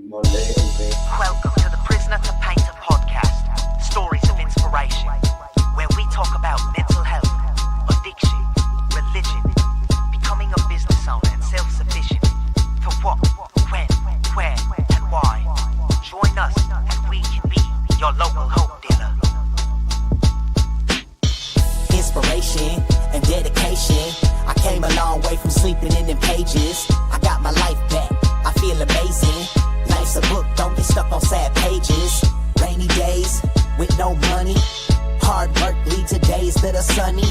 Monday. Welcome to the Prisoner to Painter podcast, stories of inspiration, where we talk about mental health, addiction, religion, becoming a business owner and self-sufficient, for what, when, where, and why. Join us and we can be your local hope dealer. Inspiration and dedication. I came a long way from sleeping in them pages. I got my life back. I feel amazing. Life's a book, don't get stuck on sad pages. Rainy days with no money. Hard work leads to days that are sunny.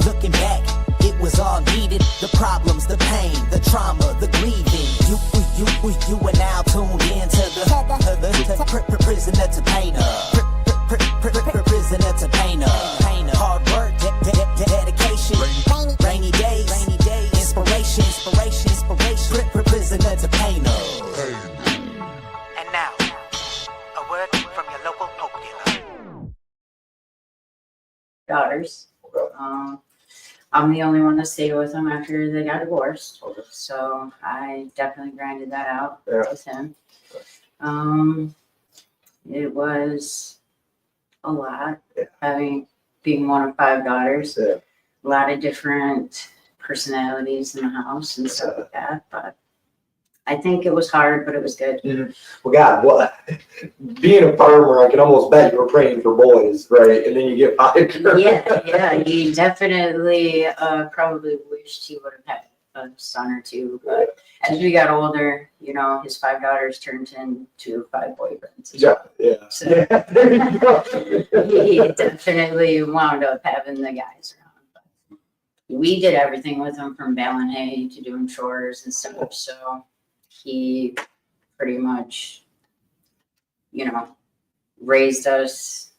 Looking back, it was all needed. The problems, the pain, the trauma, the grieving. You are now tuned in to the prisoner to painter. Prisoner to painter. Hard work, dedication. Rainy days, inspiration. Prisoner to painter. And now, a word from your local hope dealer. Daughters. I'm the only one that stayed with him after they got divorced. Okay. So I definitely grinded that out Yeah. with him. It was a lot, being one of 5 daughters. Yeah. A lot of different personalities in the house and stuff like that. But I think it was hard, but it was good. Well, God, what? Being a farmer, I can almost bet you were praying for boys, right? And then you get 5 girls. Yeah, he definitely probably wished he would have had a son or 2, but as we got older, his 5 daughters turned into 5 boyfriends. Yeah. So There you go. he definitely wound up having the guys around. But we did everything with him, from baling hay to doing chores and stuff. So he pretty much, raised us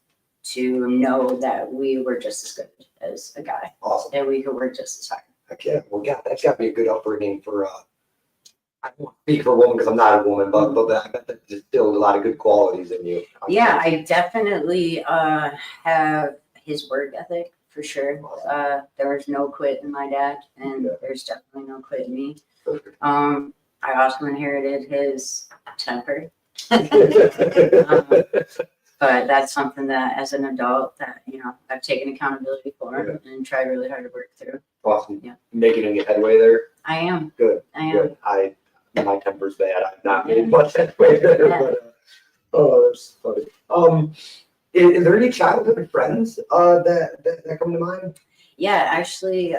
to know that we were just as good as a guy, Awesome. and we could work just as hard. Okay. Well, God, that's got to be a good upbringing for. I don't want to speak for a woman because I'm not a woman, but I bet that distilled a lot of good qualities in you. Yeah, I definitely have his work ethic for sure. There was no quit in my dad, and there's definitely no quit in me. Perfect. I also inherited his temper, but that's something that, as an adult, that I've taken accountability for and tried really hard to work through. Awesome. Yeah. Making any headway there? I am. Good. I am. Good. My temper's bad. I've not made much headway there. Yeah. But, that's funny. Is there any childhood friends that come to mind? Yeah, actually,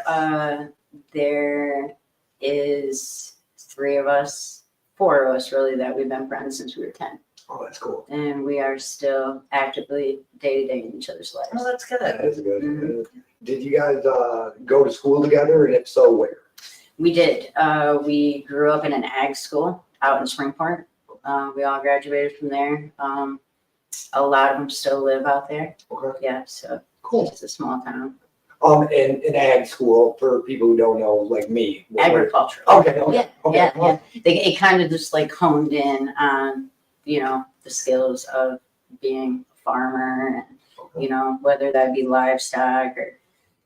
there is 3 of us, 4 of us really, that we've been friends since we were 10. Oh, that's cool. And we are still actively day-to-day in each other's lives. Oh, that's good. That is good. Mhm. Did you guys go to school together, and if so, where? We did. We grew up in an ag school out in Springport. We all graduated from there. A lot of them still live out there. Okay. Yeah, so Cool. it's a small town. And ag school, for people who don't know, like me. Agricultural. Okay. Yeah. It kind of just like honed in on, the skills of being a farmer, and, whether that be livestock, or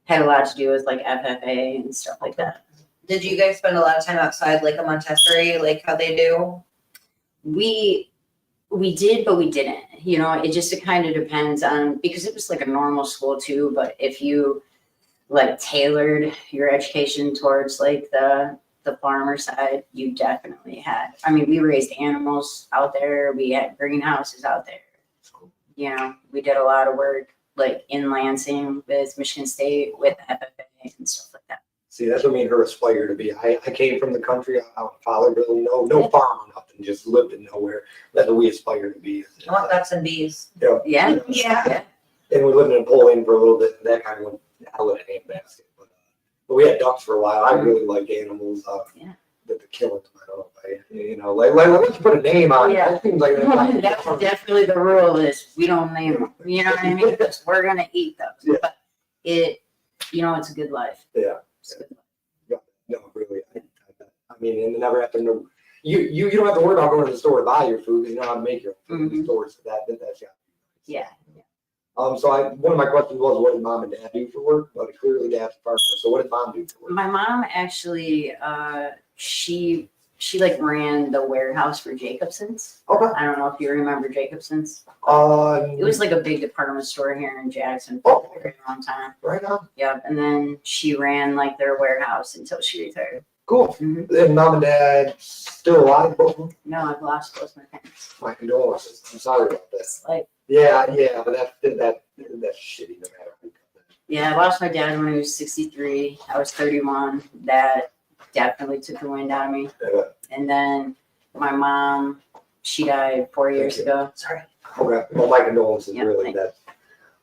had a lot to do with like FFA and stuff like that. Did you guys spend a lot of time outside, like a Montessori, like how they do? We did, but we didn't. It kind of depends on, because it was like a normal school too, but if you like tailored your education towards like the farmer side, you definitely had. I mean, we raised animals out there. We had greenhouses out there. We did a lot of work like in Lansing with Michigan State with FFA and stuff like that. See, that's what me and her aspire to be. I came from the country out in Fowlerville, no farm or nothing, just lived in nowhere. That's what we aspire to be. I want ducks and bees. Yeah. And we lived in Poland for a little bit, and that kind of went out of the handbasket. But we had ducks for a while. I really like animals. The killing them. I don't know. Like let's put a name on it. That seems like That's definitely the rule is we don't name them. You know what I mean? Because we're gonna eat those. Yeah. But it's a good life. Yeah. It's a good life. No, really. I mean, and never have to know. You don't have to worry about going to the store to buy your food because you know how to make your food in the stores. That's got. Yeah. So one of my questions was, what did mom and dad do for work? But clearly dad's a farmer. So what did mom do for work? My mom actually, she she like ran the warehouse for Jacobson's. Okay. I don't know if you remember Jacobson's. It It was like a big department store here in Jackson Oh. for a very long time. right on. Yep. And then she ran like their warehouse until she retired. Cool. Mhm. And mom and dad still alive, both of them? No, I've lost both my parents. My condolences. I'm sorry about that. It's like, Yeah, but that's shitty no matter who. yeah, I lost my dad when he was 63. I was 31. That definitely took the wind out of me. Yeah. And then my mom, she died 4 years ago. Sorry. Okay. Well, my condolences, Yeah, really. thank That.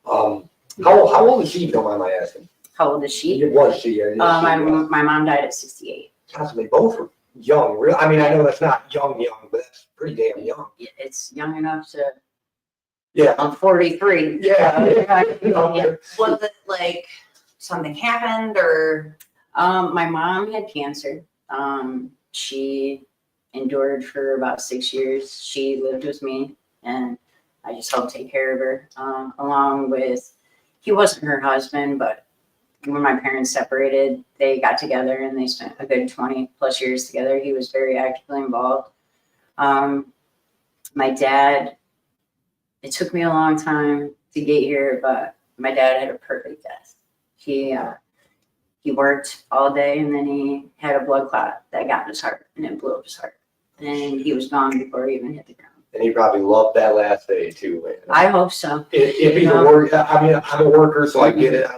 How old is she? If you don't mind my asking. How old is she? Was she? My mom died at 68. Possibly both were young. Really. I mean, I know that's not young, but that's pretty damn young. It's young enough to. Yeah. I'm 43. Yeah. Yeah. Was it like something happened or? My mom had cancer. She endured for about 6 years. She lived with me, and I just helped take care of her. Along with, he wasn't her husband, but when my parents separated, they got together and they spent a good 20 plus years together. He was very actively involved. My dad, it took me a long time to get here, but my dad had a perfect death. He worked all day and then he had a blood clot that got in his heart and it blew up his heart. And he was gone before he even hit the ground. And he probably loved that last day too, man. I hope so. If he's a worker, I mean, I'm a worker, so I get it.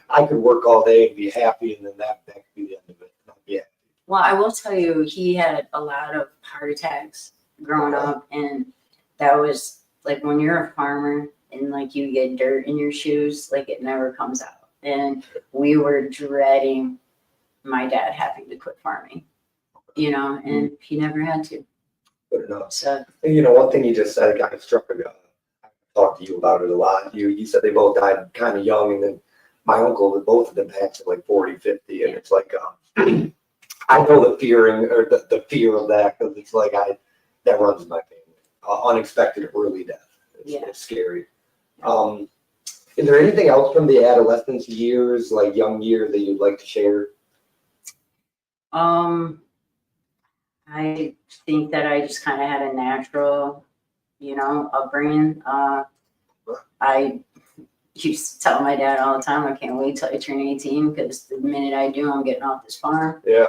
I could work all day and be happy, and then that could be the end of it. Yeah. Well, I will tell you, he had a lot of heart attacks growing up. And that was like when you're a farmer and like you get dirt in your shoes, like it never comes out. And we were dreading my dad having to quit farming, and he never had to. Good enough. So, One thing you just said kind of struck me. I talked to you about it a lot. You said they both died kind of young, and then my uncle, both of them passed at like 40, 50, and it's like, I know the fearing or the fear of that, because it's like that runs in my family. Unexpected early death. It's scary. Is there anything else from the adolescence years, like young years, that you'd like to share? I think that I just kind of had a natural, upbringing. I used to tell my dad all the time, I can't wait till I turn 18, because the minute I do, I'm getting off this farm. Yeah.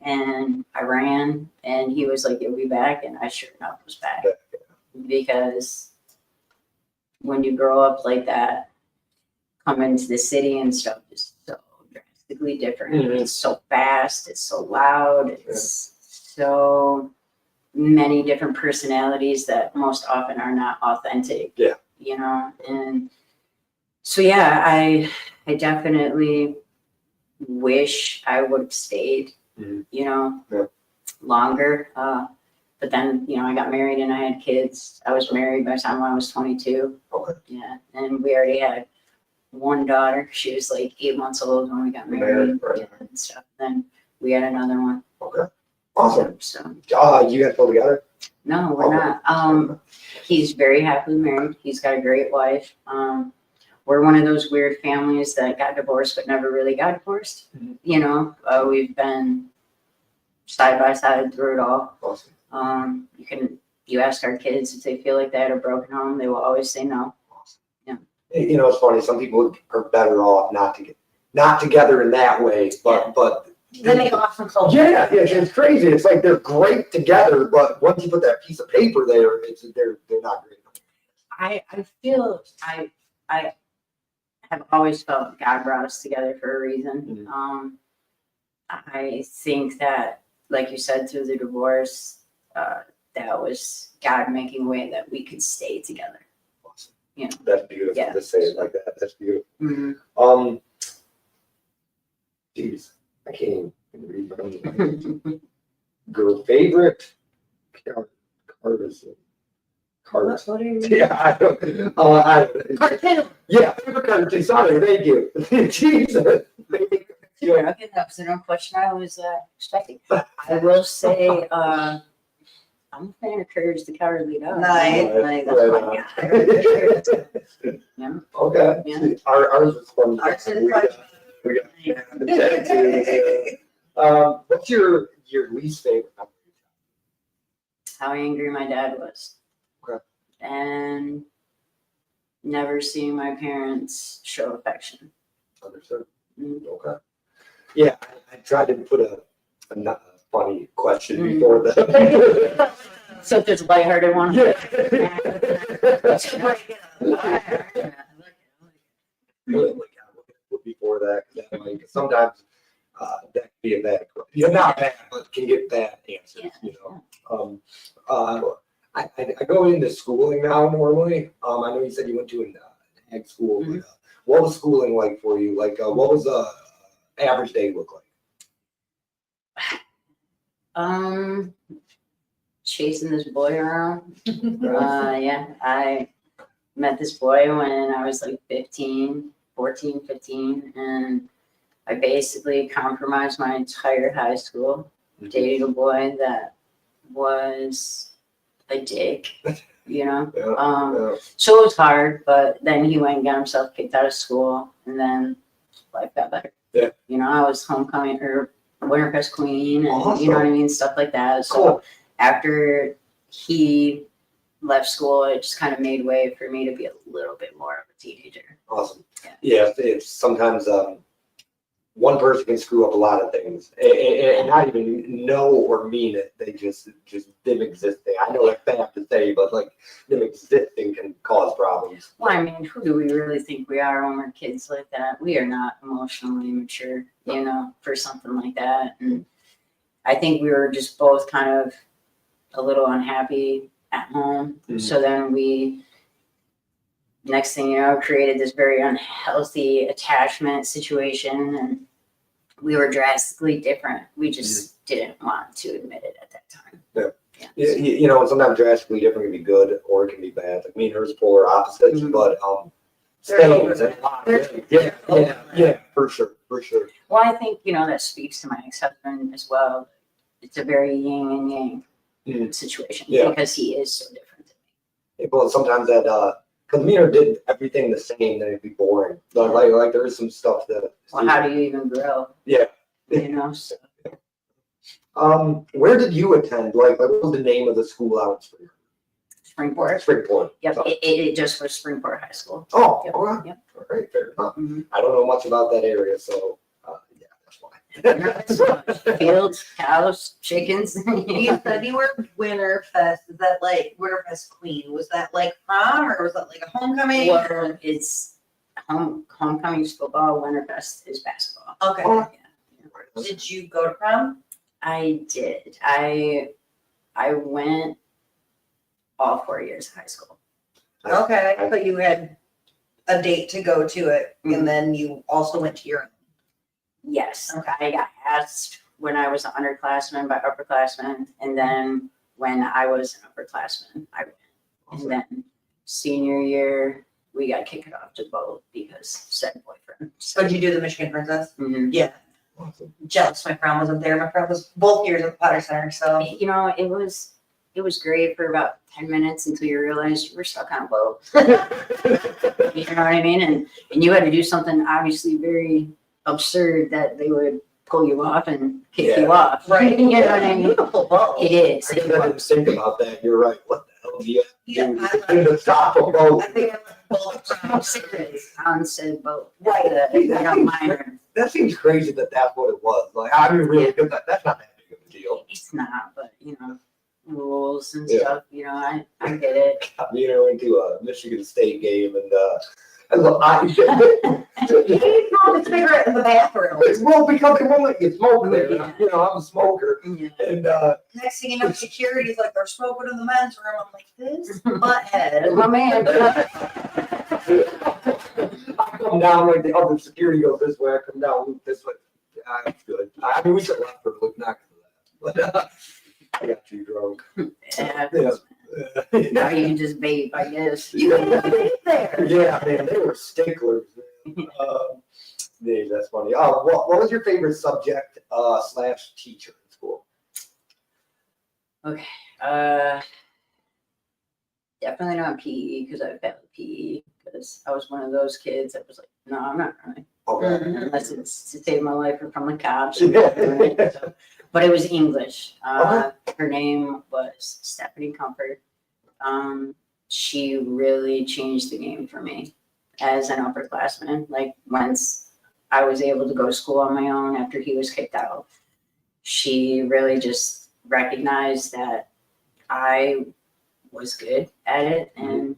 And I ran, and he was like, "You'll be back," and I sure enough was back. Because when you grow up like that, coming to the city and stuff is so drastically different. Mhm. It's so fast, it's so loud, it's so many different personalities that most often are not authentic. Yeah. And so I definitely wish I would have stayed, Mhm. Yeah. Longer. But then, I got married and I had kids. I was married by the time I was 22. Okay. Yeah. And we already had one daughter. She was like 8 months old when we got married Right. and stuff. Then we had another one. Okay. Awesome. So You guys still together? no, we're Okay. not. He's very happily married. He's got a great wife. We're one of those weird families that got divorced but never really got divorced. Mhm. We've been side by side through it all. Awesome. You ask our kids if they feel like they had a broken home, they will always say no. It's funny. Some people are better off not together in that way, but They make awesome souls. yeah, it's crazy. It's like they're great together, but once you put that piece of paper there, they're not great. I feel I have always felt God brought us together for a reason. Mhm. I think that, like you said, through the divorce, that was God making a way that we could stay together. Awesome. That's beautiful Yeah. to say it like that. That's beautiful. Mm-hmm. Geez, I can't even read. Girl favorite Cartesian. What are you? Yeah, I don't. Cartoon. Yeah, favorite cartoon. Sorry, thank you. Jesus. Okay, that was no question I was expecting. I will say, I'm a fan of Courage the Cowardly Dog. Nice. Like, that's my guy. Yeah. Okay. Yeah. Ours is fun. Ours is We got the tattoos. What's your least favorite memory? how angry my dad was. Okay. And never seeing my parents show affection. Understood. Mhm. Okay. Yeah, I tried to put a not a funny question Mhm. before the. So there's a lighthearted one. Before that, 'cause that like, sometimes that can be a bad, you're not bad, but can get bad answers, Yeah, you know. I go into schooling now normally. I know you said you went to an ag school, but what was schooling like for you? Like, what was average day look like? Chasing this boy around. Yeah, I met this boy when I was like 14, 15, and I basically compromised my entire high school, dating a boy that was a dick, you know? Yeah. So it was hard, but then he went and got himself kicked out of school, and then life got better. Yeah. You know, I was homecoming or Winterfest queen, and Awesome. you know what I mean, stuff like that. So Cool. after he left school, it just kind of made way for me to be a little bit more of a teenager. Awesome. Yeah. Yeah, it's sometimes one person can screw up a lot of things and not even know or mean it. They just them existing. I know that's bad to say, but like them existing can cause problems. Well, I mean, who do we really think we are when we're kids like that? We are not emotionally mature, you know, for something like that. And I think we were just both kind of a little unhappy at home. Mhm. So then we, next thing you know, created this very unhealthy attachment situation, and we were drastically different. We just didn't want to admit it at that time. You know, sometimes drastically different can be good or it can be bad. Like me and her's polar opposites, Mhm. but They're stains over and there. a lot of- yeah, for sure. Well, I think, you know, that speaks to my ex-husband as well. It's a very yin and yang situation because he is so different than me. Well, sometimes that because me and her did everything the same, then it'd be boring. But like there is some stuff that. Well, how do you even grow? Yeah. You know. So. Where did you attend? Like what was the name of the school out in Springport. Springport. Yep, So- it just was Springport High School. Oh, Yep. okay. Yep. All right, fair enough. Mhm. I don't know much about that area, so yeah, that's why. Fields, cows, chickens. You said you were Winterfest. Is that like Winterfest queen? Was that like prom or was that like a homecoming? Well, it's homecoming's football, Winterfest is basketball. Okay. Oh. Did you go to prom? I did. I went all 4 years of high school. Okay, but you had a date to go to it, Mhm. and then you also went to your own. Yes, Okay. I got asked when I was an underclassman by upperclassmen, and then when I was an upperclassman, I went. And then senior year, we got kicked off to both because said boyfriend. So did you do the Michigan Princess? Mhm. Yeah. Awesome. Jealous my prom wasn't there. My prom was both years at the Potter Center, so. You know, it was great for about 10 minutes until you realized you were stuck on a boat. You know what I mean? And you had to do something obviously very absurd that they would pull you off and kick you off. Right. You know what I mean? Beautiful boat. It is. I guess I didn't think about that. You're right. What the hell do you Yeah, have I to do to stop a boat? I think I left both No proms. secrets on said boat. Right. I don't mind her. That seems crazy that that's what it was. Like, I mean, really, because that's not that big of a deal. It's not, but you know, rules and Yeah. stuff, you know, I get it. Me and I went to a Michigan State game, and look, You throw the cigarette in the bathroom. well, because they won't let you smoke there. Yeah. You know, I'm a smoker, Yeah. and Next thing you know, security's like, they're smoking in the men's room. I'm like, this butthead. My man. I come down like the other security goes this way. I come down Luke this way. It's good. I mean, we should laugh for Luke, not for that. But I got too drunk. Yeah. Yeah. Now you can just vape, I guess. You can be there. Yeah, man, they were sticklers. Yeah, that's funny. What was your favorite subject / teacher in school? Definitely not PE because I failed PE because I was one of those kids that was like, no, I'm not running Okay. unless it's to save my life or from the cops. I'm not doing it. So, but it was English. Her name was Stephanie Comfort. She really changed the game for me as an upperclassman. Like once I was able to go to school on my own after he was kicked out, she really just recognized that I was good at it, and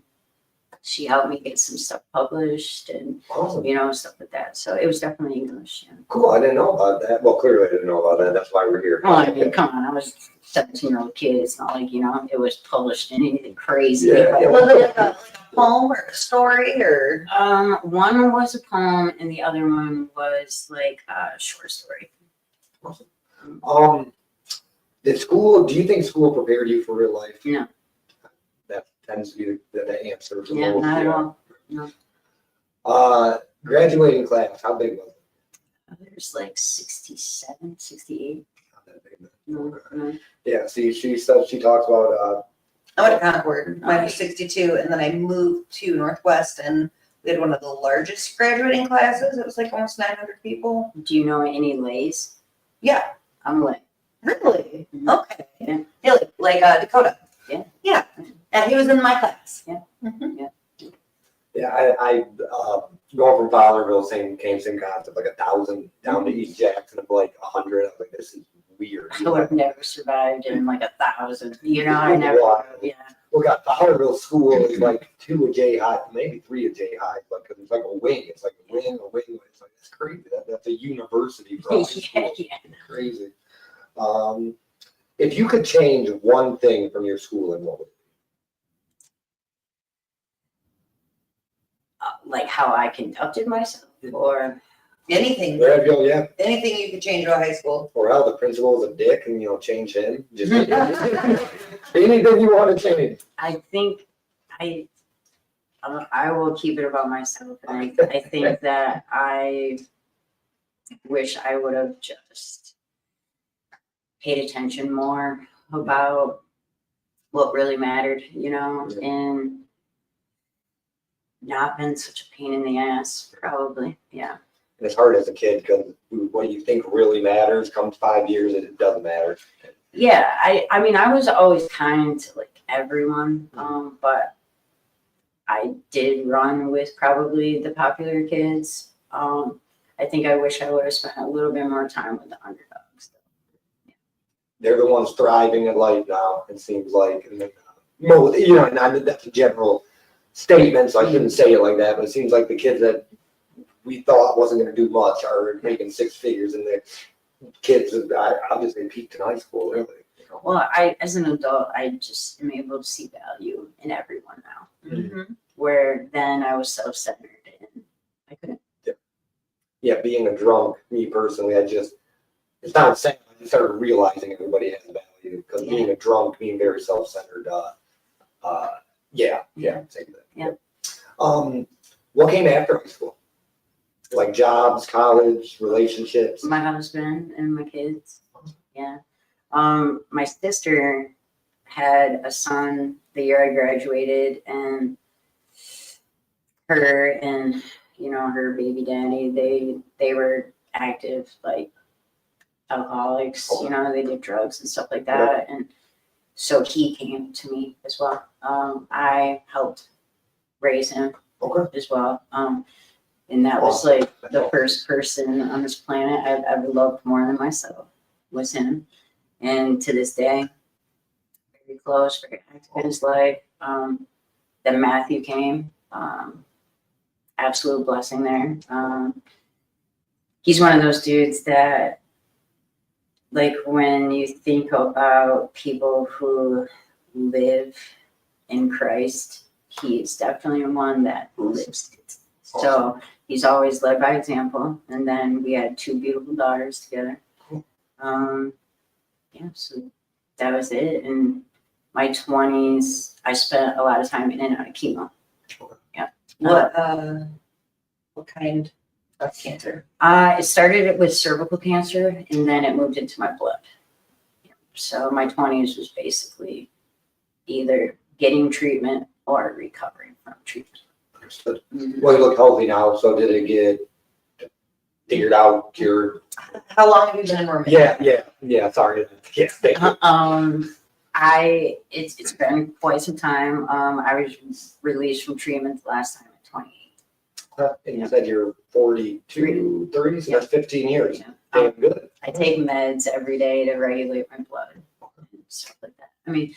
she helped me get some stuff published and Awesome. stuff like that. So it was definitely English. Yeah. Cool. I didn't know about that. Well, clearly I didn't know about that. That's why we're here. Well, I mean, come on, I was a 17-year-old kid. It's not like it was published in anything crazy. Yeah, yeah. Was it like a poem or a story or? One was a poem, and the other one was like a short story. Do you think school prepared you for real life? No. That tends to be the answer. To Yeah, most, not at yeah. all. Graduating class, how big was it? There's like 67, 68. Not that big, then. No. Yeah, see, she talks about, I went to Concord, mine was 62, and then I moved to Northwest, and we had one of the largest graduating classes. It was like almost 900 people. Do you know any lays? Yeah, I'm lay. really? Mhm. Okay. Yeah. Yeah, like Dakota. Yeah. Yeah, and he was in my class. Yeah. Mhm. yeah, I going from Fowlerville, same concept, like 1,000 down to East Jackson of like 100. I was like, this is weird. I would have never survived in like 1,000. I never. Wow. Yeah. We got Fowlerville School is like 2 a J high, maybe 3 a J high, but because it's like a wing. It's like a wing. It's like, it's crazy. That's a university for us. Yeah, yeah. Crazy. If you could change one thing from your schooling, what would it Like how I conducted myself, or Anything, be? Yeah. anything you could change about high school. Or how the principal is a dick and, change him. Just anything you want to change. I think I will keep it about myself, and I think that I wish I would have just paid attention more about what really mattered, and not been such a pain in the ass, probably. Yeah. And it's hard as a kid because what you think really matters comes 5 years and it doesn't matter. Yeah, I mean, I was always kind to like everyone, but I did run with probably the popular kids. I think I wish I would have spent a little bit more time with the underdogs. They're the ones thriving in life now, it seems like. And and that's a general statement, so I shouldn't say it like that, but it seems like the kids that we thought wasn't going to do much are making 6 figures, and the kids obviously peaked in high school, really. Well, as an adult, I just am able to see value in everyone now, Mm-hmm. where then I was self-centered and I couldn't. Yeah, being a drunk, me personally, it's not sad. I just started realizing everybody has value because being a drunk, being very self-centered, same thing. Yeah. What came after high school? Like jobs, college, relationships? My husband and my kids. Yeah. My sister had a son the year I graduated, and her and her baby daddy, they were active, like alcoholics. They did drugs and stuff like that, and so he came to me as well. I helped raise him as well, and that was like the first person on this planet I've ever loved more than myself was him. And to this day, very close, very active in his life. Then Matthew came, absolute blessing there. He's one of those dudes that, like, when you think about people who live in Christ, he's definitely one that lives it. So he's always led by example. And then we had 2 beautiful daughters together. So that was it. In my 20s, I spent a lot of time in and out of chemo. Yeah. What kind of cancer? It started with cervical cancer, and then it moved into my blood. So my 20s was basically either getting treatment or recovering from treatment. Understood. Mhm. Well, you look healthy now, so did it get figured out, cured? How long have you been in remission? Yeah, sorry. Yeah, thank you. It's been quite some time. I was released from treatment the last time at 28. And you said you're 42, 30, so that's 15 years. Yeah. Damn good. I take meds every day to regulate my blood and stuff like that. I mean,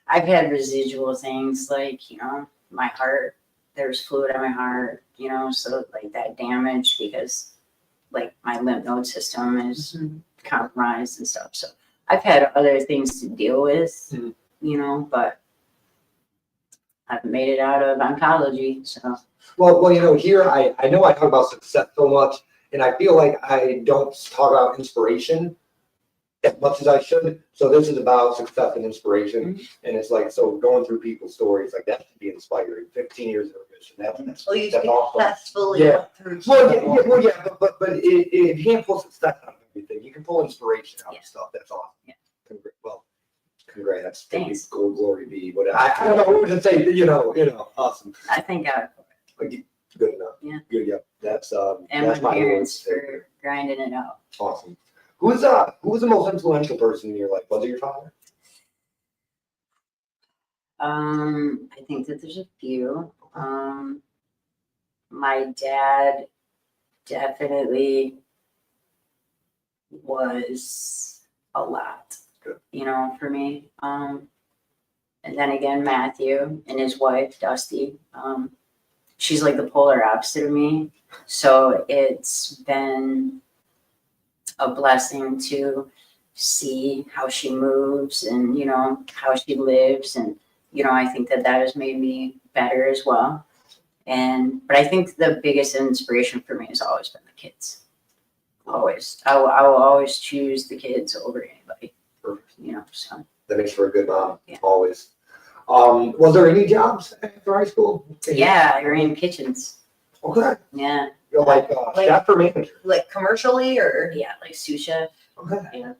I've had residual things like, my heart, there's fluid in my heart, so like that damage because like my lymph node system is compromised and stuff. So I've had other things to deal with, Mhm. But I've made it out of oncology. So Well, here I know I talk about success so much, and I feel like I don't talk about inspiration as much as I should. So this is about success and inspiration, and it's like so going through people's stories like that should be inspiring. 15 years of remission, that's Well, you that's awesome. successfully Yeah. went through. Well, yeah, but if you can't pull success out of everything, you can pull inspiration out Yeah. of stuff. That's awesome. Yeah. Congrats. Thanks. Glory be. But I don't know what to say. Awesome. I think Good enough. Yeah. Good. Yeah. That's and that's my my parents words. for grinding it out. Awesome. Who was the most influential person in your life? Was it your father? I think that there's a few. My dad definitely was a lot, Good. for me. And then again, Matthew and his wife, Dusty. She's like the polar opposite of me. So it's been a blessing to see how she moves and, how she lives. And, I think that has made me better as well. But I think the biggest inspiration for me has always been the kids. Always. I will always choose the kids over anybody, Perfect. so. That makes for a good mom. Yeah. Always. Was there any jobs after high school? Yeah, I ran kitchens. Okay. Yeah. You're like chef or manager? Like commercially or? Yeah, like sous chef. Okay. Yeah.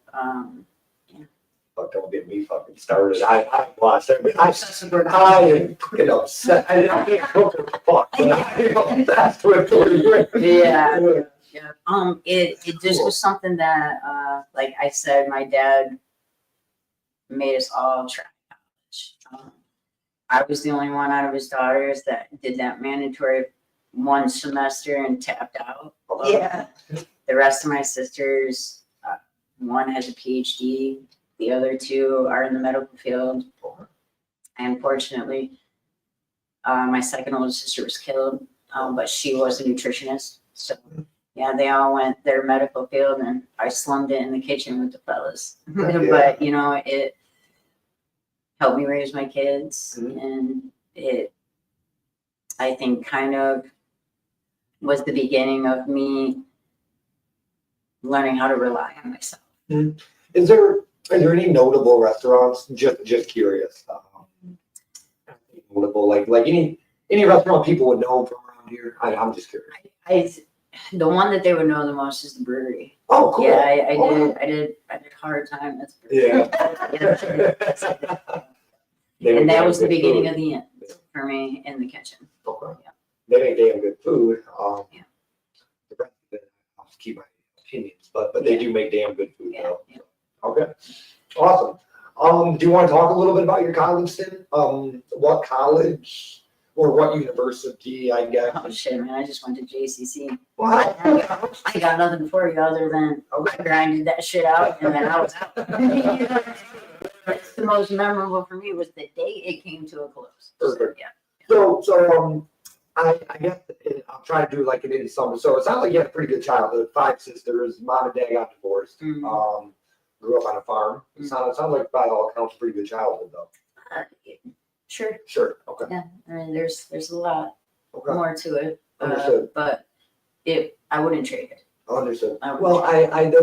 Oh, don't get me fucking started. I watched it. I am fucking upset. I can't cook or fuck, but I'm obsessed with it. Yeah. Yeah. It just was something that, like I said, my dad made us all try college. I was the only one out of his daughters that did that mandatory one semester and tapped out. Yeah. The rest of my sisters, one has a PhD, the other two are in the medical field. And fortunately, my second oldest sister was killed, but she was a nutritionist. So yeah, they all went their medical field, and I slummed it in the kitchen with the fellas. But it helped me raise my kids, and it, I think, kind of was the beginning of me learning how to rely on myself. Are there any notable restaurants? Just curious. Notable, like any restaurant people would know from around here. I'm just curious. The one that they would know the most is the brewery. Oh, cool. Yeah, Oh. I did hard time at the brewery. Yeah. And that was the beginning of the end for me in the kitchen. Okay. Yeah. They make damn good food. Yeah. The rest of it, I'll just keep my opinions, but they do make damn good food Yeah. though. Okay. Awesome. Do you want to talk a little bit about your college stint? What college or what university, I guess? Oh shit, man! I just went to JCC. Wow. I got nothing for you other than I grinded that shit out and then I was out. That's the most memorable for me was the day it came to a close. Perfect. Yeah. So I guess I'll try to do like an in summer. So it sounds like you had a pretty good childhood. 5 sisters, mom and dad got divorced. Mhm. Grew up on a farm. It sounds like by all accounts, pretty good childhood though. Sure. Sure. Okay. Yeah. I mean, there's a lot Okay. more to it, Understood. but I wouldn't trade it. Understood. I would Well,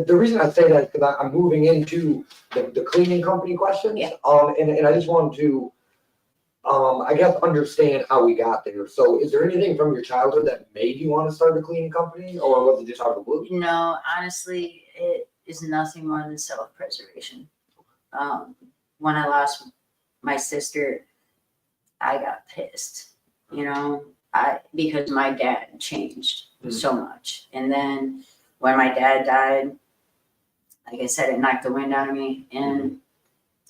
the reason I say that is because I'm moving into the cleaning company questions. Yeah. And I just wanted to, I guess, understand how we got there. So is there anything from your childhood that made you want to start a cleaning company, or was it just out of the blue? No, honestly, it is nothing more than self-preservation. When I lost my sister, I got pissed. because my dad changed Mhm. so much. And then when my dad died, like I said, it knocked the wind out of me, and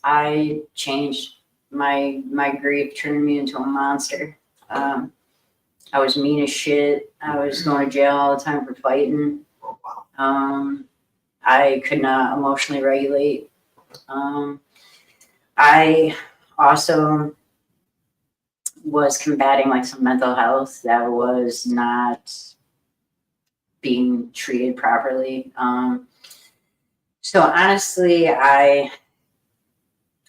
I changed. My grief turned me into a monster. I was mean as shit. I was going to jail all the time for fighting. Oh, wow. I could not emotionally regulate. I also was combating like some mental health that was not being treated properly. So honestly, I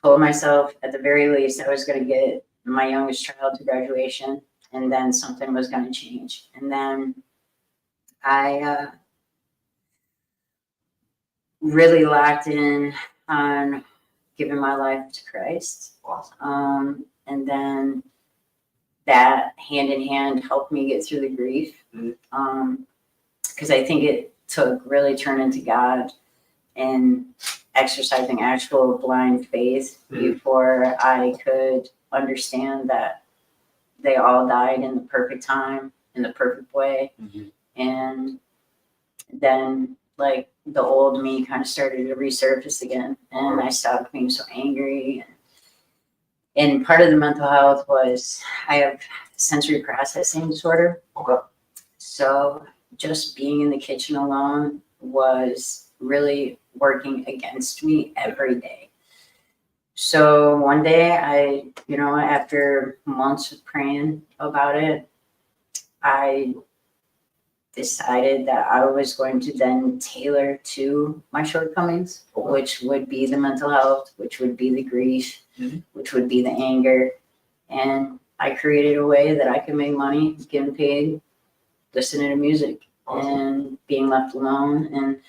told myself at the very least I was going to get my youngest child to graduation, and then something was going to change. And then I really locked in on giving my life to Christ. And then that hand in hand helped me get through the grief. Because I think it took really turning to God and exercising actual blind faith before I could understand that they all died in the perfect time, in the perfect way. And then like the old me kind of started to resurface again, and I stopped being so angry. And part of the mental health was I have sensory processing disorder. Okay. So just being in the kitchen alone was really working against me every day. So one day after months of praying about it, I decided that I was going to then tailor to my shortcomings, which would be the mental health, which would be the grief, which would be the anger. And I created a way that I could make money getting paid, listening to music and being left alone. And,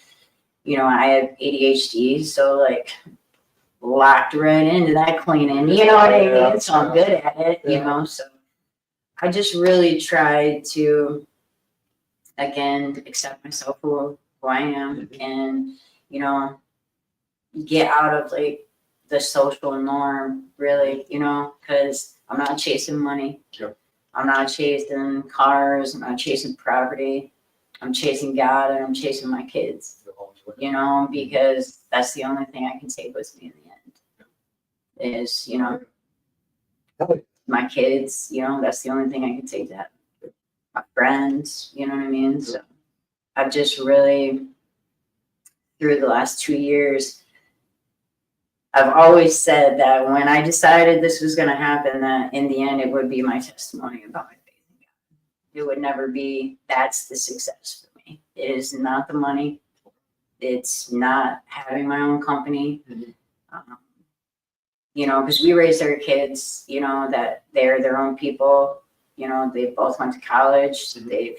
I have ADHD, so like locked right into that cleaning, you know what I mean? So I'm good at it, so I just really tried to, again, accept myself for who I am and, get out of like the social norm, really, because I'm not chasing money. Sure. I'm not chasing cars. I'm not chasing property. I'm chasing God, and I'm chasing my kids, because that's the only thing I can take with me in the end is, my kids, that's the only thing I can take to heaven. My friends, you know what I mean? So I've just really, through the last 2 years, I've always said that when I decided this was going to happen, that in the end, it would be my testimony about my faith in God. It would never be, that's the success for me. It is not the money. It's not having my own company. Because we raised our kids, that they're their own people. They both went to college. They've,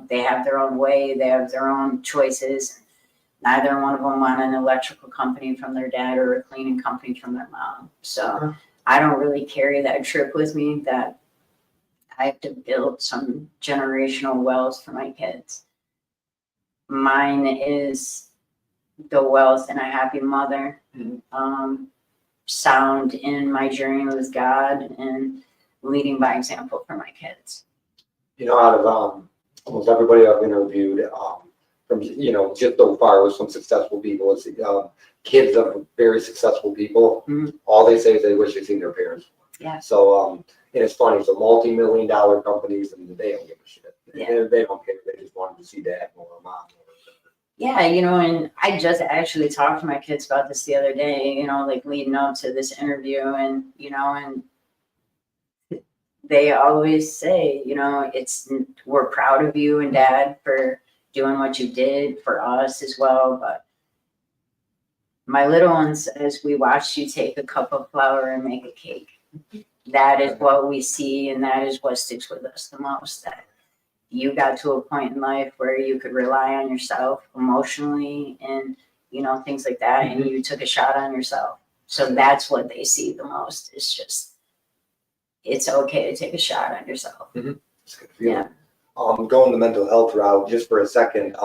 they have their own way. They have their own choices. Neither one of them want an electrical company from their dad or a cleaning company from their mom. So I don't really carry that trip with me, that I have to build some generational wealth for my kids. Mine is the wealth and a happy mother, sound in my journey with God, and leading by example for my kids. Out of almost everybody I've interviewed, from just so far with some successful people, it's kids of very successful people. All they say is they wish they seen their parents. Yeah. So and it's funny. So multi-million-dollar companies, and they don't give a shit. Yeah. They don't care. They just wanted to see dad or mom. Yeah, and I just actually talked to my kids about this the other day, like leading up to this interview, and, and they always say, we're proud of you and Dad for doing what you did for us as well. But my little one says, we watched you take a cup of flour and make a cake. That is what we see, and that is what sticks with us the most, that you got to a point in life where you could rely on yourself emotionally and, things like that. And you took a shot on yourself. So that's what they see the most. It's just, it's okay to take a shot on yourself. Yeah. Going the mental health route just for a second.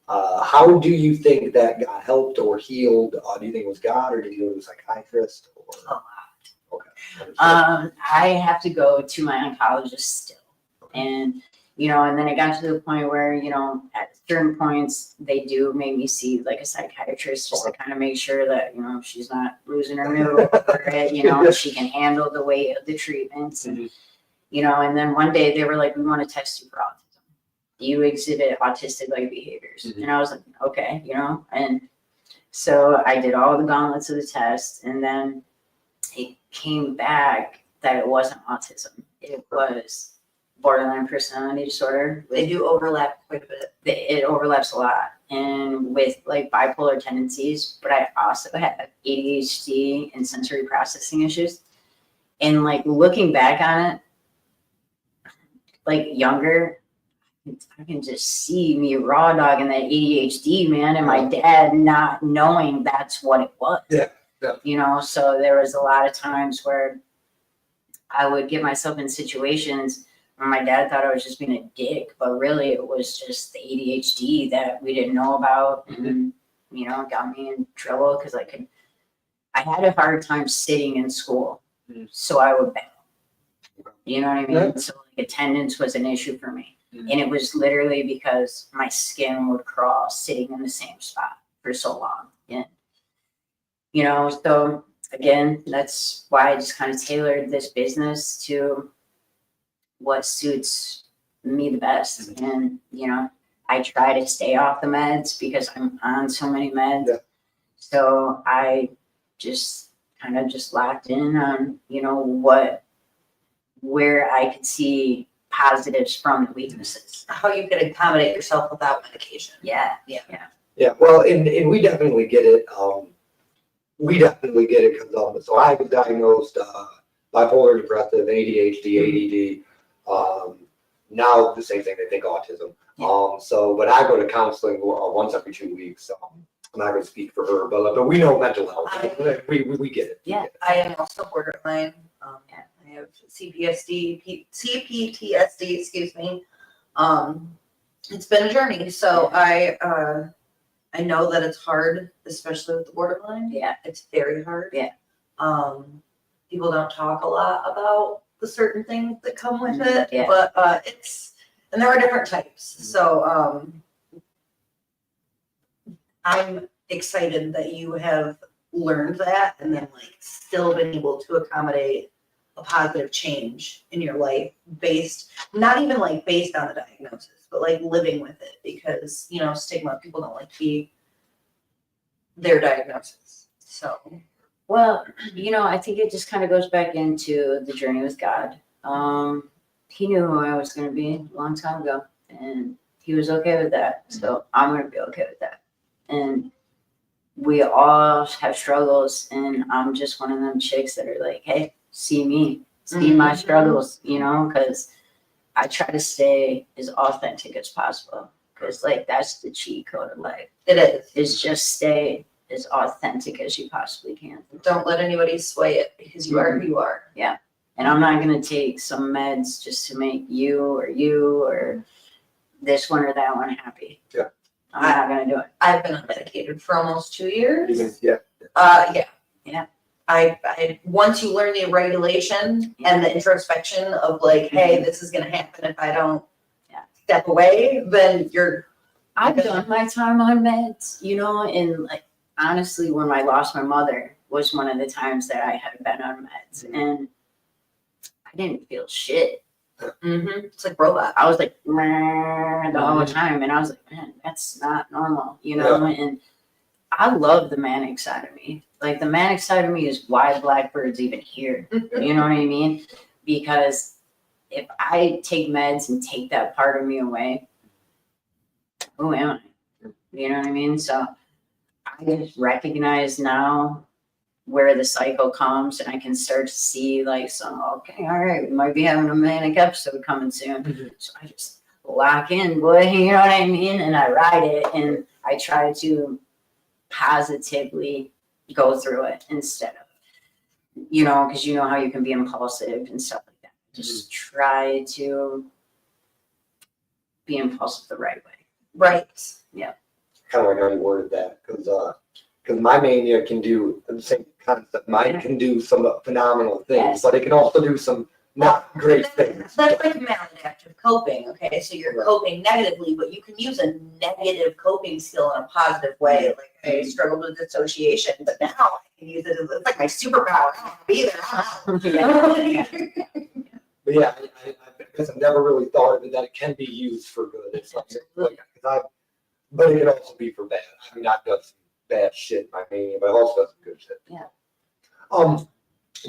How do you think that got helped or healed? Do you think it was God, or did you go to a psychiatrist? Or? A lot. Okay. I have to go to my oncologist still. And, you know, and then it got to the point where, you know, at certain points, they do make me see like a psychiatrist just to kind of make sure that, you know, she's not losing her noodle over it, you know, she can handle the weight of the treatments. And, you know, and then one day they were like, we want to test you for autism. You exhibit autistic-like behaviors. And I was like, okay, you know, and so I did all the gauntlets of the test, and then it came back that it wasn't autism. It was borderline personality disorder. They do overlap quite a bit. It overlaps a lot, and with like bipolar tendencies, but I also have ADHD and sensory processing issues. And like looking back on it, like younger, I can just see me raw dogging that ADHD, man, and my dad not knowing that's what it was. Yeah. You know, so there was a lot of times where I would get myself in situations where my dad thought I was just being a dick, but really it was just the ADHD that we didn't know about, and you know, got me in trouble because I had a hard time sitting in school, so I would bail. You know what I mean? Yeah. So like, attendance was an issue for me. And it was literally because my skin would crawl sitting in the same spot for so long. And, you know, so again, that's why I just kind of tailored this business to what suits me the best. And, you know, I try to stay off the meds because I'm on so many meds. Yeah. So I just kind of just locked in on, you know, where I could see positives from the weaknesses. How you could accommodate yourself without medication. Yeah. Well, and we definitely get it. Because so I was diagnosed bipolar depressive, ADHD, ADD. Now the same thing, they think autism. So, but I go to counseling once every 2 weeks. I'm not going to speak for her, but we know mental health. We get it. Yeah. I am also borderline. I have CPTSD, excuse me. It's been a journey. So I know that it's hard, especially with the borderline. Yeah. It's very hard. Yeah. People don't talk a lot about the certain things that come with it, Yeah. but and there are different types. So I'm excited that you have learned that and then like still been able to accommodate a positive change in your life not even based on the diagnosis, but like living with it, because, you know, stigma, people don't like to be their diagnosis. So, Well, you know, I think it just kind of goes back into the journey with God. He knew who I was going to be a long time ago, and he was okay with that. So I'm going to be okay with that. And we all have struggles, and I'm just one of them chicks that are like, hey, see me, see my struggles, you know, because I try to stay as authentic as possible, because like that's the cheat code of life. it Is just stay as authentic as you possibly can. don't let anybody sway it, because you are who you are. And I'm not going to take some meds just to make you or this one or that one happy. Yeah. I'm not going to do it. I've been unmedicated for almost 2 years. Yeah. Yeah. I once you learn the regulation and the introspection of like, hey, this is gonna happen if I don't step away, then I've done my time on meds, you know, and like honestly, when I lost my mother was one of the times that I had been on meds, and I didn't feel shit. it's like robot. I was like "Meh," the whole time, and I was like, man, that's not normal, you know. And I love the manic side of me. Like the manic side of me is why Blackbird's even here. You know what I mean? Because if I take meds and take that part of me away, who am I? You know what I mean? So I just recognize now where the cycle comes, and I can start to see like okay, all right, we might be having a manic episode coming soon. So I just lock in, boy, you know what I mean? And I ride it, and I try to positively go through it instead of, you know, because you know how you can be impulsive and stuff like that. Just try to be impulsive the right way. Right. Kind of like how you worded that, because my mania can do the same concept. Mine can do some phenomenal things, Yes. but it can also do some not great things. That's like maladaptive, coping. Okay, so you're Right. coping negatively, but you can use a negative coping skill in a positive way. Like I struggled with dissociation, but now I can use it as it's like my superpower. I don't want to be there. But yeah, I guess I've never really thought of it that it can be used for good. It's like, but it can also be for bad. I mean, I've done some bad shit by me, but I've also done some good shit. Yeah.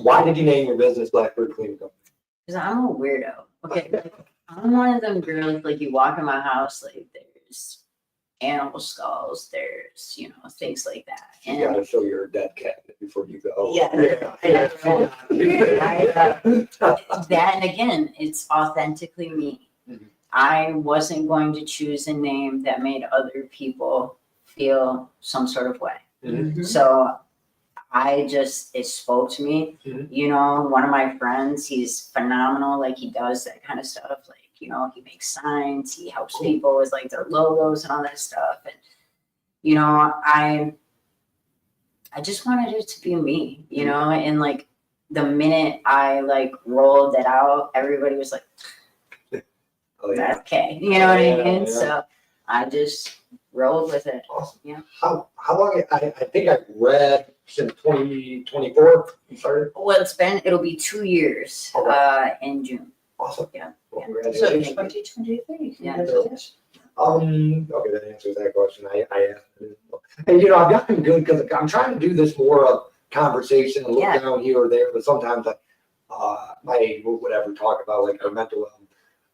Why did you name your business Blackbird Cleaning Company? Because I'm a weirdo. Okay, like, I'm one of them girls. Like you walk in my house, like there's animal skulls, there's things like that, You and gotta show your dead cat before you go. Yeah. that, and again, it's authentically me. Mhm. I wasn't going to choose a name that made other people feel some sort of way. Mhm. So it spoke to me. Mhm. One of my friends, he's phenomenal. Like he does that kind of stuff. Like, he makes signs, he helps Cool. people with like their logos and all that stuff. And, I just wanted it to be me, and like the minute I like rolled it out, everybody was like, Oh, yeah. that's okay. You know what I mean? Yeah. So I just rolled with it. Awesome. Yeah. How long? I think I read since 2024 you started. Well, it'll be 2 years in June. Awesome. Yeah. Well, So congratulations. 2023. Yeah. Congratulations. Okay, that answers that question. I asked. And I've gotten good because I'm trying to do this more of conversation and look Yeah. down here or there, but sometimes my whatever talk about like our mental health,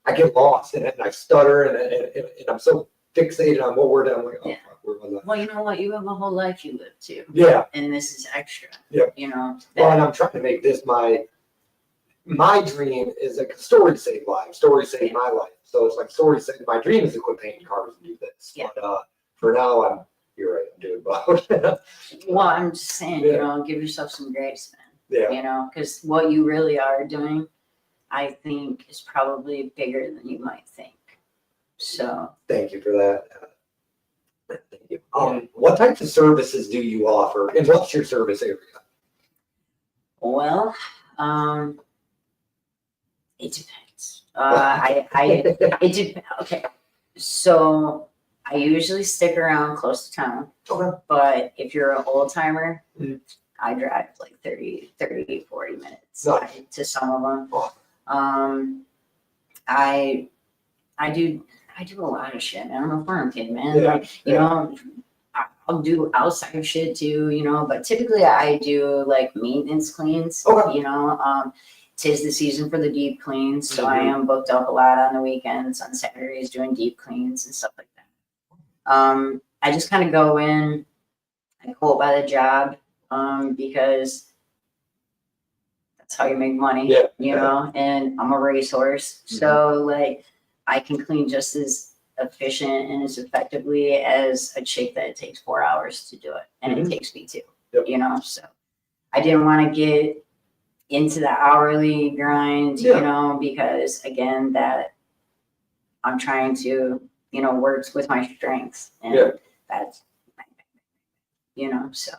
I get lost in it and I stutter and I'm so fixated on what word I'm like, oh Yeah. fuck, where was I? Well, you know what? You have a whole life you live too. Yeah. And this is extra. Yep. That- Well, and I'm trying to make this my dream is like a story save lives, story save my life. So it's like story save. My dream is to quit painting cars and do this. Yeah. But for now, you're right. I'm doing both. Well, I'm just saying, Yeah. give yourself some grace, man. Yeah. Because what you really are doing, I think, is probably bigger than you might think. So, Thank you for that. Thank you. What types of services do you offer, and what's your service area? well, it depends. It depends. Okay, so I usually stick around close to town. Okay. But if you're an old timer, Mhm. I drive like 30, 40 minutes Nice. to some of them. Awesome. I do a lot of shit. I don't know if I'm kidding, man. Yeah. Like, I'll do outside shit too, but typically I do like maintenance cleans. Okay. Tis the season for the deep cleans, so Mhm. I am booked up a lot on the weekends, on Saturdays doing deep cleans and stuff like that. I just kind of go in, I quote by the job, because that's how you make money, Yeah. and I'm a racehorse. So like I can clean just as efficient and as effectively as a chick that it takes 4 hours to do it. And Mhm. it takes me 2, Yep. so I didn't want to get into the hourly grind, because again, that I'm trying to, work with my strengths and that's, so,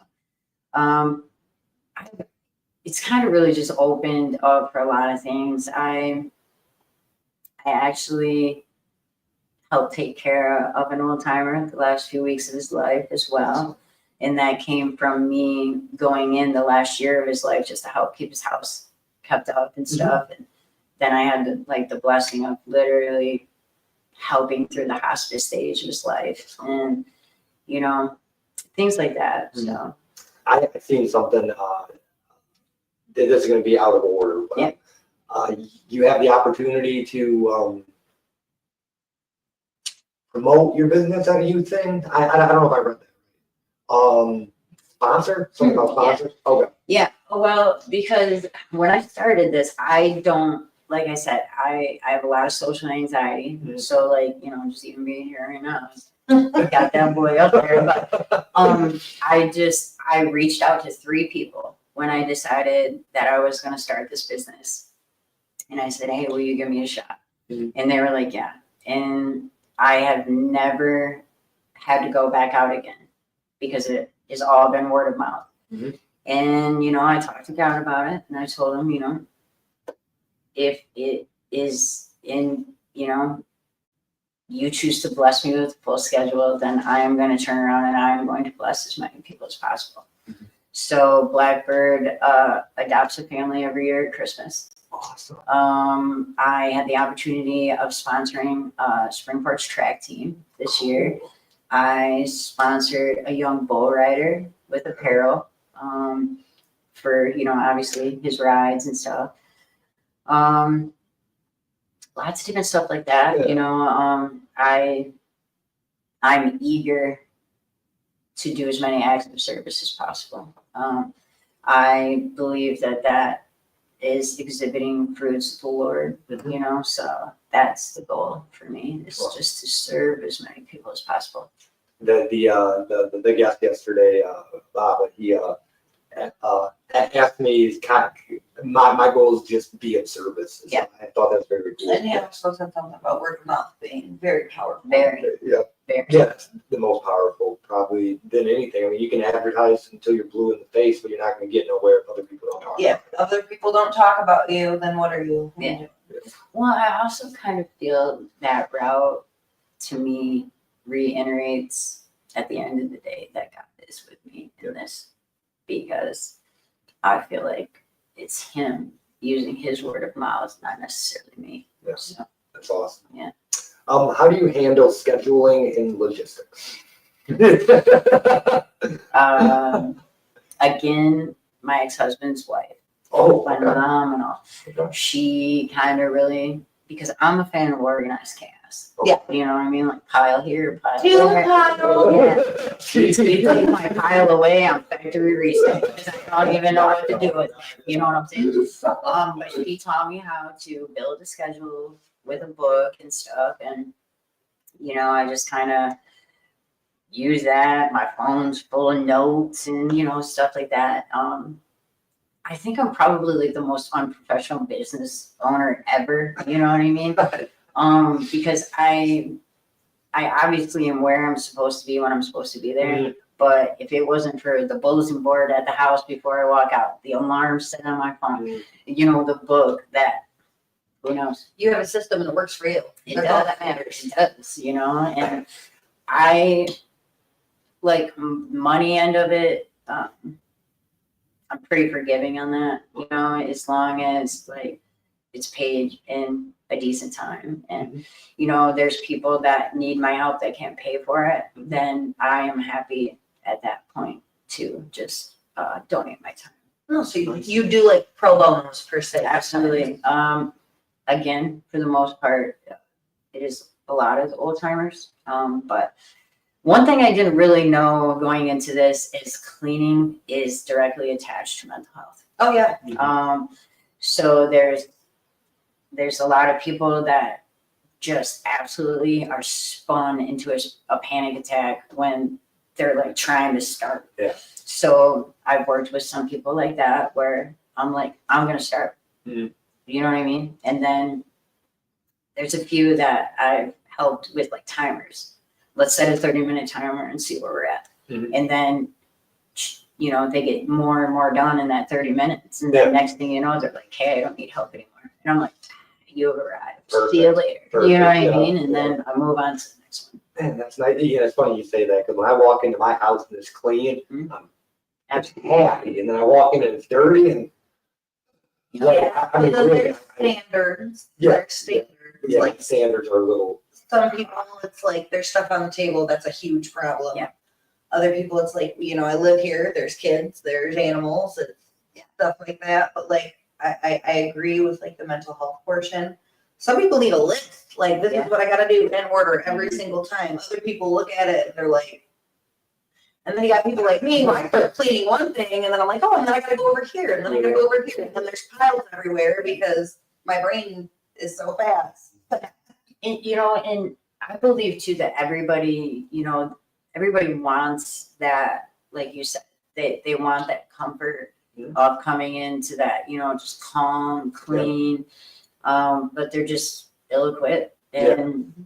it's kind of really just opened up for a lot of things. I actually helped take care of an old timer the last few weeks of his life as well. And that came from me going in the last year of his life just to help keep his house kept up and stuff. And then I had the blessing of literally helping through the hospice stage of his life and, things like that. So I've seen something, this is going to be out of order, but you have the opportunity to promote your business at a youth thing. I don't know if I read that. Sponsor? Something about sponsors? Okay. Yeah, well, because when I started this, I don't, like I said, I have a lot of social anxiety. Mhm. So just even being here right now, I got that boy up there. But I reached out to 3 people when I decided that I was going to start this business. And I said, hey, will you give me a shot? Mhm. And they were like, yeah. And I have never had to go back out again because it has all been word of mouth. Mhm. And, I talked to God about it and I told him, if it is in you know, you choose to bless me with a full schedule, then I am going to turn around and I am going to bless as many people as possible. So Blackbird adopts a family every year at Christmas. Awesome. I had the opportunity of sponsoring Springport's track team this year. I sponsored a young bull rider with apparel for, you know, obviously his rides and stuff. Lots of different stuff like that. Yeah. You know, I'm eager to do as many acts of service as possible. I believe that is exhibiting fruits of the Lord, you know, so that's the goal for me, is just to serve as many people as possible. The guest yesterday, Bob, he asked me, my goal is just be of service. So Yeah. I thought that was very cool. And he also said something about word of mouth being very powerful. Very, Yeah. very. Yeah, it's the most powerful probably than anything. I mean, you can advertise until you're blue in the face, but you're not going to get nowhere if other people don't talk. Yeah, if other people don't talk about you, then what are you? Yeah. Well, I also kind of feel that route, to me, reiterates at the end of the day that God is with me in this, because I feel like it's Him using His word of mouth, not necessarily me. Yeah. So, That's awesome. Yeah. How do you handle scheduling and logistics? Again, my ex-husband's wife, Okay. phenomenal. Okay. She kind of really, because I'm a fan of organized chaos. Yeah. You know what I mean? Like pile here, pile Do there. pile. Yeah. You take my pile away on factory reset because I don't even know what to do with it. You know what I'm saying? But she taught me how to build a schedule with a book and stuff. And, you know, I just kind of use that. My phone's full of notes and, you know, stuff like that. I think I'm probably like the most unprofessional business owner ever. You know what I mean? Because I obviously am where I'm supposed to be when I'm supposed to be there. Mhm. But if it wasn't for the bulletin board at the house before I walk out, the alarm set on my phone, you know, the book, that, who knows? You have a system and it works for you. It That's all does. that matters. It does, you know, and I like money end of it. I'm pretty forgiving on that, you know, as long as like it's paid in a decent time. And, you know, there's people that need my help that can't pay for it, then I am happy at that point to just donate my time. No, so you do like pro bonos per se. Absolutely. Again, for the most part, it is a lot of the old timers. But one thing I didn't really know going into this is cleaning is directly attached to mental health. Oh, yeah. So there's a lot of people that just absolutely are spun into a panic attack when they're like trying to start. Yeah. So I've worked with some people like that where I'm like, I'm going to start. Mhm. You know what I mean? And then there's a few that I've helped with like timers. Let's set a 30-minute timer and see where we're at. Mhm. And then, you know, they get more and more done in that 30 minutes. And then next thing you know, they're like, hey, I don't need help anymore. And I'm like, you have arrived. See you later. You know what I mean? And then I move on to the next one. Man, that's nice. Yeah, it's funny you say that, because when I walk into my house and it's clean, I'm happy. And then I walk in and it's dirty, and Yeah. I mean, So really, there's standards. Yeah. There's standards. yeah, Like standards are a little. some people, it's like there's stuff on the table that's a huge problem. Yeah. Other people, it's like, you know, I live here, there's kids, there's animals, it's stuff like that. But like, I agree with like the mental health portion. Some people need a list, like this Yeah. is what I gotta do in order every single time. Other people look at it and they're like, and then you got people like me, where I start cleaning one thing and then I'm like, oh, and then I gotta go over here, and then I gotta go over here, and then there's piles everywhere because my brain is so fast. And, you know, and I believe too that everybody, you know, everybody wants that, like you said, they want that comfort of coming into that, you know, just calm, clean, but they're just ill-equipped. And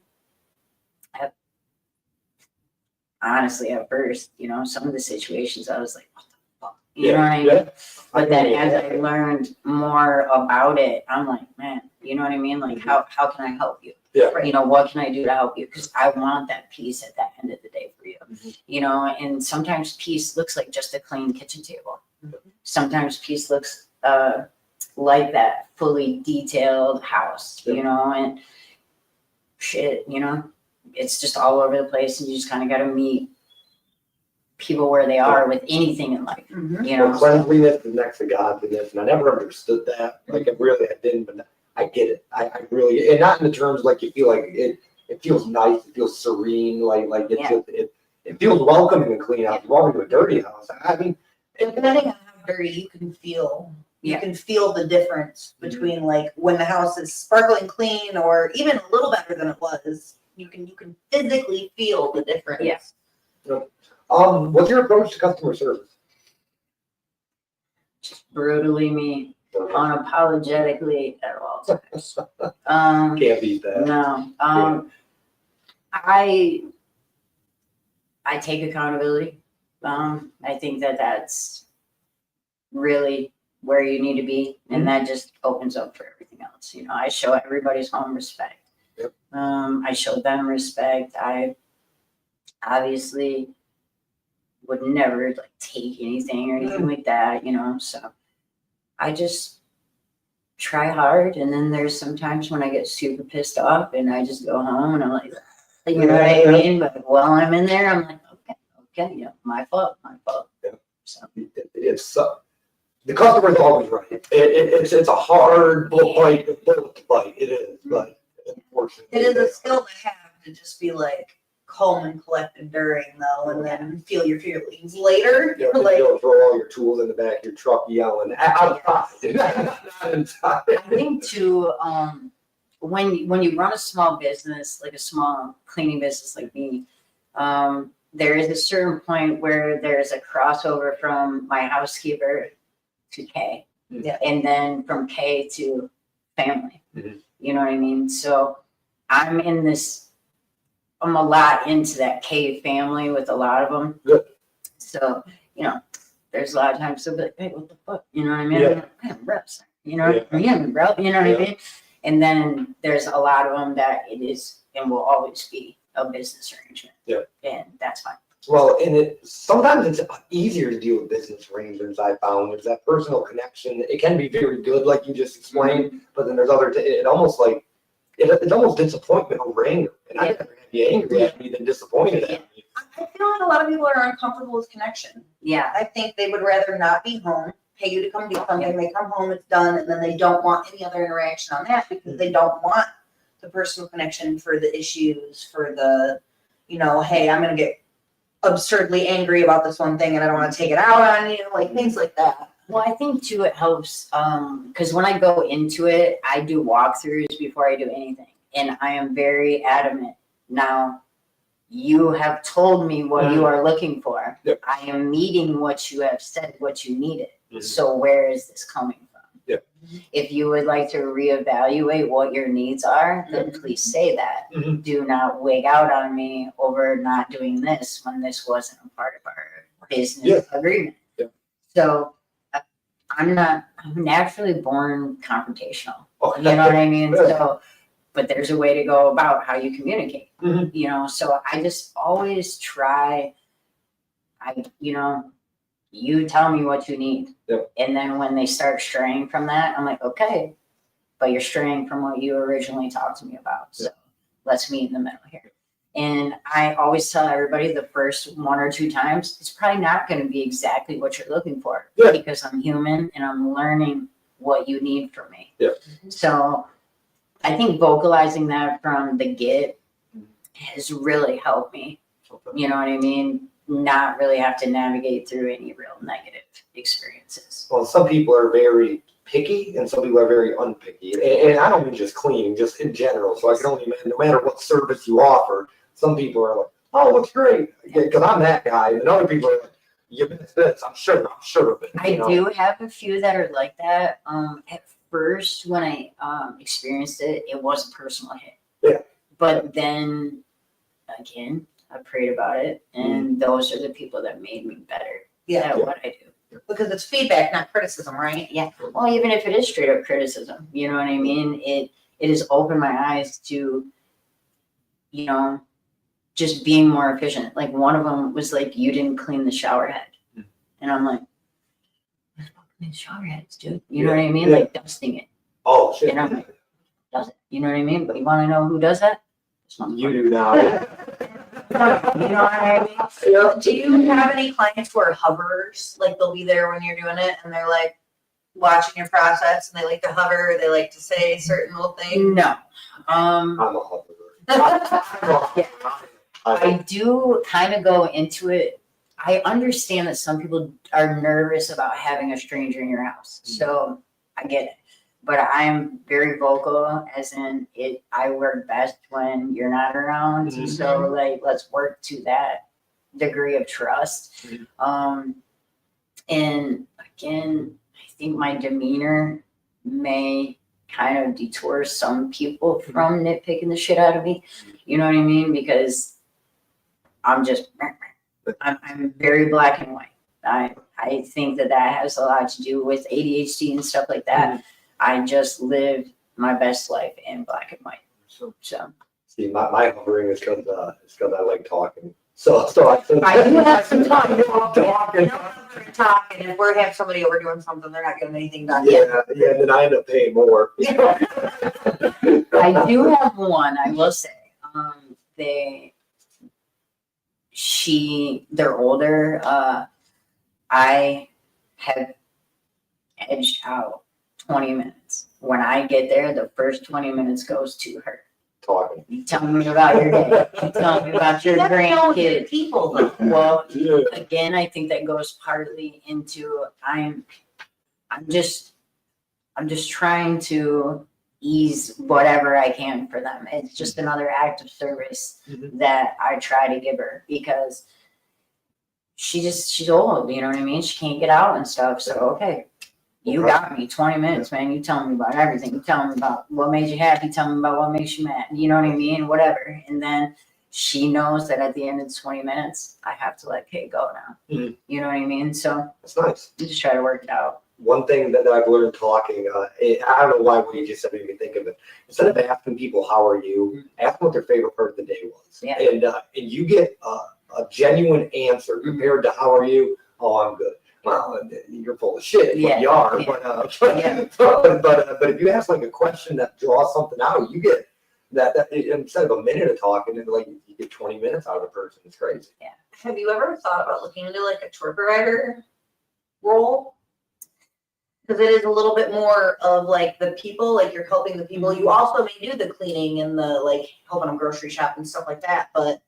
honestly, at first, you know, some of the situations I was like, what the fuck? You know what I mean? Yeah. But then as I learned more about it, I'm like, man, you know what I mean? Like, how can I help you? Yeah. You know, what can I do to help you? Because I want that peace at the end of the day for you. You know, and sometimes peace looks like just a clean kitchen table. Sometimes peace looks like that fully detailed house, you know, and shit, you know, it's just all over the place, and you just kind of got to meet people where they are with anything in life, you know. Well, cleanliness is next to godliness, and I never understood that. Like, I didn't, but I get it. I really, and not in the terms like you feel like it feels nice, it feels serene, like it feels welcoming and clean out. You walk into a dirty house. I mean, Depending on how dirty you can feel, you can feel the difference between like when the house is sparkling clean or even a little better than it was. You can physically feel the difference. Yes. What's your approach to customer service? Just brutally me, unapologetically at all times. Can't beat that. No. I take accountability. I think that's really where you need to be, and that just opens up for everything else. You know, I show everybody's home respect. Yep. I show them respect. I obviously would never like take anything or anything like that, you know. So I just try hard, and then there's sometimes when I get super pissed off and I just go home and I'm like, you know what I mean? But while I'm in there, I'm like, okay, you know, my fault. Yeah. So It's the customer's always right. It's a hard bullet to bite. It is, but unfortunately, It is a skill to have to just be like calm and collected during though, and then feel your feelings later. You know, Like, you'll throw all your tools in the back of your truck yelling outside. Not inside. I think too, when you run a small business, like a small cleaning business like me, there is a certain point where there's a crossover from my housekeeper to Cae, and then from Cae to family. You know what I mean? So I'm a lot into that Cae family with a lot of them. Good. So, you know, there's a lot of times they'll be like, hey, what the fuck? You know what I mean? Yeah. I'm like, man, reps. You know what I mean, bro? You know what I mean? And then there's a lot of them that it is and will always be a business arrangement. Yeah. And that's fine. Well, and sometimes it's easier to deal with business arrangements. I found there's that personal connection. It can be very good, like you just explained, but then there's it's almost disappointment over anger. And I'd rather be angry at me than disappointed at me. I feel like a lot of people are uncomfortable with connection. Yeah. I think they would rather not be home, pay you to come do something, they come home, it's done, and then they don't want any other interaction on that because they don't want the personal connection for the issues, for the, you know, hey, I'm going to get absurdly angry about this one thing and I don't want to take it out on you, like things like that. Well, I think too it helps because when I go into it, I do walkthroughs before I do anything, and I am very adamant. Now, you have told me what you are looking for. Yep. I am meeting what you have said, what you needed. Mhm. So where is this coming from? Yep. If you would like to reevaluate what your needs are, then please say that. Mhm. Do not wig out on me over not doing this when this wasn't a part of our business agreement. Yeah. So I'm naturally born confrontational. Oh, You know what I mean? Yeah. So, but there's a way to go about how you communicate, Mhm. you know? So I just always try, you tell me what you need. Yep. And then when they start straying from that, I'm like, okay, but you're straying from what you originally talked to me about. So let's meet in the middle here. And I always tell everybody the first 1 or 2 times, it's probably not going to be exactly what you're looking for because I'm human and I'm learning what you need from me. Yeah. So I think vocalizing that from the get has really helped me. You know what I mean? Not really have to navigate through any real negative experiences. Well, some people are very picky and some people are very unpicky. And I don't mean just cleaning, just in general. So I can only imagine, no matter what service you offer, some people are like, oh, looks great. Because I'm that guy. And other people are like, you missed this. I'm sure of it. I do have a few that are like that. At first, when I experienced it, it was a personal hit. Yeah. But then, again, I prayed about it. And those are the people that made me better at what I do. Because it's feedback, not criticism, right? Yeah. Well, even if it is straight up criticism, you know what I mean? It has opened my eyes to you know, just being more efficient. Like one of them was like, you didn't clean the shower head. And I'm like, let's not clean shower heads, dude. You know what I mean? Yeah. Like dusting it. Oh, shit. And I'm like, does it? You know what I mean? But you want to know who does that? You do now. You know what I mean? Yeah. Do you have any clients who are hovers? Like they'll be there when you're doing it and they're like watching your process and they like to hover, they like to say certain little things? No. I'm a hover. I do kind of go into it. I understand that some people are nervous about having a stranger in your house. So I get it. But I'm very vocal, as in it. I work best when you're not around. Mhm. So like, let's work to that degree of trust. And again, I think my demeanor may kind of detour some people from nitpicking the shit out of me. You know what I mean? Because I'm just, I'm very black and white. I think that has a lot to do with ADHD and stuff like that. I just live my best life in black and white. So See, my hovering is because I like talking. So I do have some time. Talking. If we're having somebody over doing something, they're not getting anything done. Yeah, and then I end up paying more. I do have one, I will say. They're older. I have edged out 20 minutes. When I get there, the first 20 minutes goes to her. Talking. You tell me about your day. You tell me about your grandkids. People though. Well, Yeah. again, I think that goes partly into I'm just trying to ease whatever I can for them. It's just another act of service that I try to give her because she's old, you know what I mean? She can't get out and stuff. So okay, you got me 20 minutes, man. You tell me about everything. You tell me about what made you happy. Tell me about what makes you mad. You know what I mean? Whatever. And then she knows that at the end of the 20 minutes, I have to let Cae go now. You know what I mean? So That's nice. you just try to work it out. One thing that I've learned talking, I don't know why what you just said made me think of it. Instead of asking people how are you, ask them what their favorite part of the day was, Yeah. and you get a genuine answer compared to how are you. Oh, I'm good. Well, you're full of shit. Is what you are. Yeah. But if you ask like a question that draws something out, you get that instead of a minute of talking, like you get 20 minutes out of a person. It's crazy. Yeah. Have you ever thought about looking into like a tour provider role? Because it is a little bit more of like the people, like you're helping the people. You also may do the cleaning and the like helping them grocery shop and stuff like that. But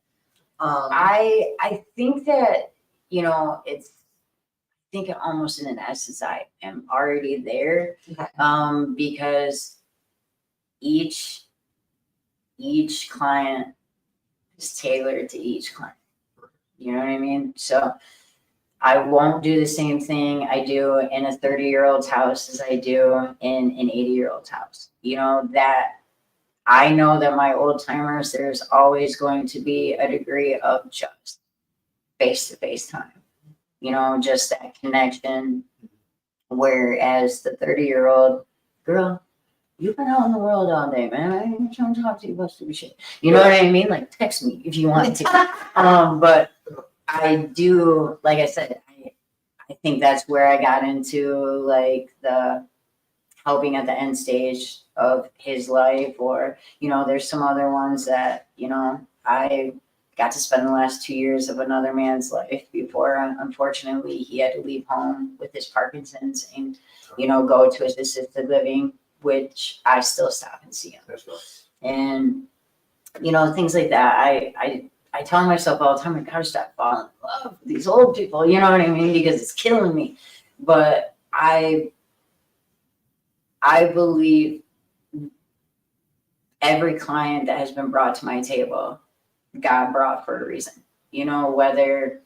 I think that, you know, I think almost in an essence I am already there. Okay. Because each client is tailored to each client. You know what I mean? So I won't do the same thing I do in a 30-year-old's house as I do in an 80-year-old's house. You know, that I know that my old timers, there's always going to be a degree of just face-to-face time. You know, just that connection. Whereas the 30-year-old girl, you've been out in the world all day, man. I ain't trying to talk to you about stupid shit. You know what I mean? Like, text me if you want to. But I do, like I said, I think that's where I got into like the helping at the end stage of his life, or, you know, there's some other ones that, you know, I got to spend the last 2 years of another man's life before, unfortunately, he had to leave home with his Parkinson's and, you know, go to his assisted living, which I still stop and see him. That's nice. And, you know, things like that. I tell myself all the time, I gotta stop falling in love with these old people, you know what I mean? Because it's killing me. But I believe every client that has been brought to my table, God brought for a reason. You know, whether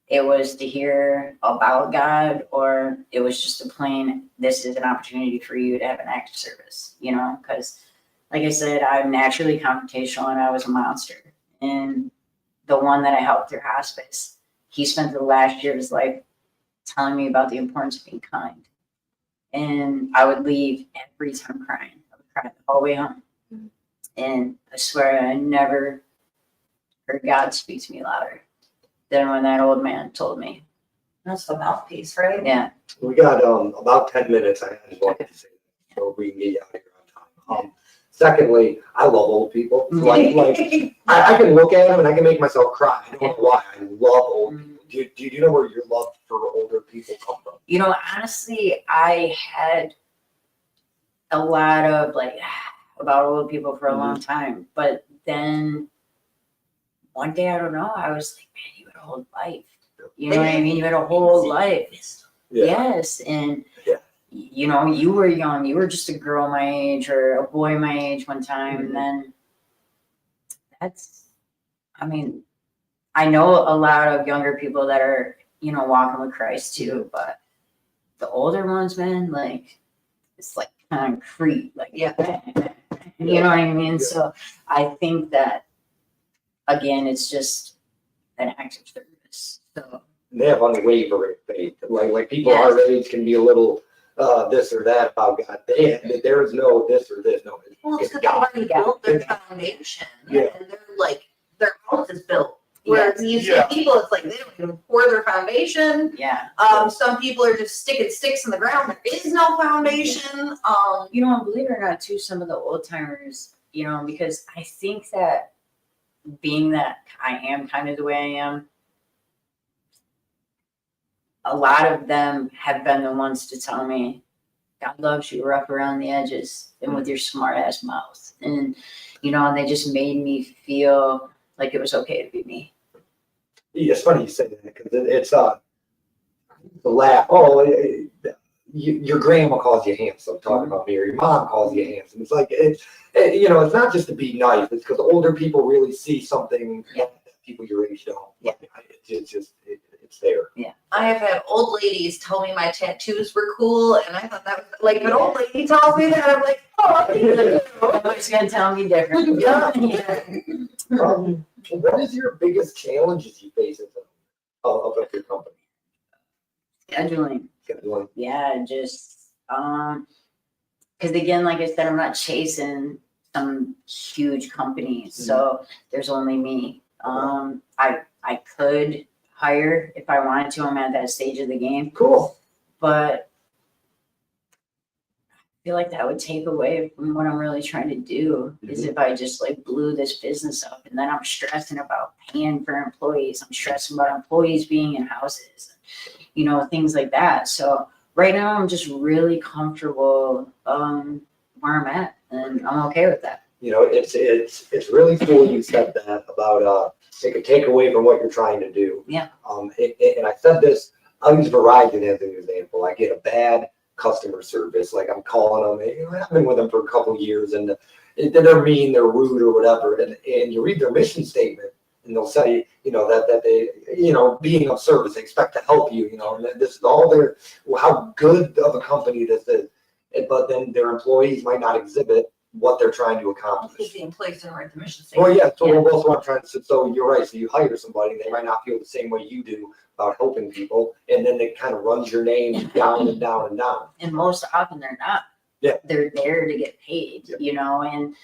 it was to hear about God or it was just a plain, this is an opportunity for you to have an act of service, you know, because like I said, I'm naturally confrontational and I was a monster. And the one that I helped through hospice, he spent the last year of his life telling me about the importance of being kind. And I would leave every time crying. I would cry the whole way home. And I swear I never heard God speak to me louder than when that old man told me. That's the mouthpiece, right? Yeah. We got about 10 minutes. I just wanted to say that, so we can get you out of here on time. Secondly, I love old people. Like I can look at them and I can make myself cry. I don't know why. I love old people. Do you know where your love for older people come from? You know, honestly, I had a lot of like about old people for a long time, but then one day, I don't know, I was like, man, you had a whole life. You know what I mean? You had a whole life. Yeah. Yes. And, you know, you were young. You were just a girl my age or a boy my age one time. And then I mean, I know a lot of younger people that are, you know, walking with Christ too, but the older ones, man, like, it's like concrete. Like, you know what I mean? Yeah. So I think that, again, it's just an act of service. So They have unwavering faith. Like people our age can be a little this or that about God. There is no this or this. No, Well, it's because God. they've already built their foundation. Yeah. And they're like, their house is built. Whereas you see people, it's like they don't even pour their foundation. yeah. Some people are just sticking sticks in the ground. There is no foundation. You know, believe it or not, too, some of the old timers, you know, because I think that being that I am kind of the way I am, a lot of them have been the ones to tell me, God loves you rough around the edges and with your smart ass mouth. And, you know, they just made me feel like it was okay to be me. Yeah, it's funny you say that because it's the laugh. Oh, your grandma calls you handsome. Talking about me, or your mom calls you handsome. It's like you know, it's not just to be nice. It's because older people really see something that people your age don't. Yeah. It's just it's there. Yeah. I have had old ladies tell me my tattoos were cool, and I thought that was like an old lady tells me that. I'm like, oh, Nobody's gonna tell me different. What is your biggest challenges you face of your company? Scheduling. Scheduling. Yeah, just because again, like I said, I'm not chasing some huge company, so there's only me. I could hire if I wanted to. I'm at that stage of the game, Cool. but I feel like that would take away from what I'm really trying to do. Is if I just like blew this business up, and then I'm stressing about paying for employees. I'm stressing about employees being in houses, you know, things like that. So right now, I'm just really comfortable where I'm at, and I'm okay with that. You know, it's really cool you said that about it could take away from what you're trying to do. Yeah. And I said this, I'll use Verizon as an example. I get a bad customer service, like I'm calling them, you know, I've been with them for a couple of years, and they're mean, they're rude or whatever, and you read their mission statement, and they'll say, you know, that they, you know, being of service, they expect to help you, you know, and this is all how good of a company this is, but then their employees might not exhibit what they're trying to accomplish. because the employees didn't write the mission Well, statement. yeah, so that's what I'm trying to say. So you're right. So you hire somebody, they might not feel the same way you do about helping people, and then it kind of runs your name down and down and down. And most often they're not. Yeah. They're there to get paid, Yeah. you know, and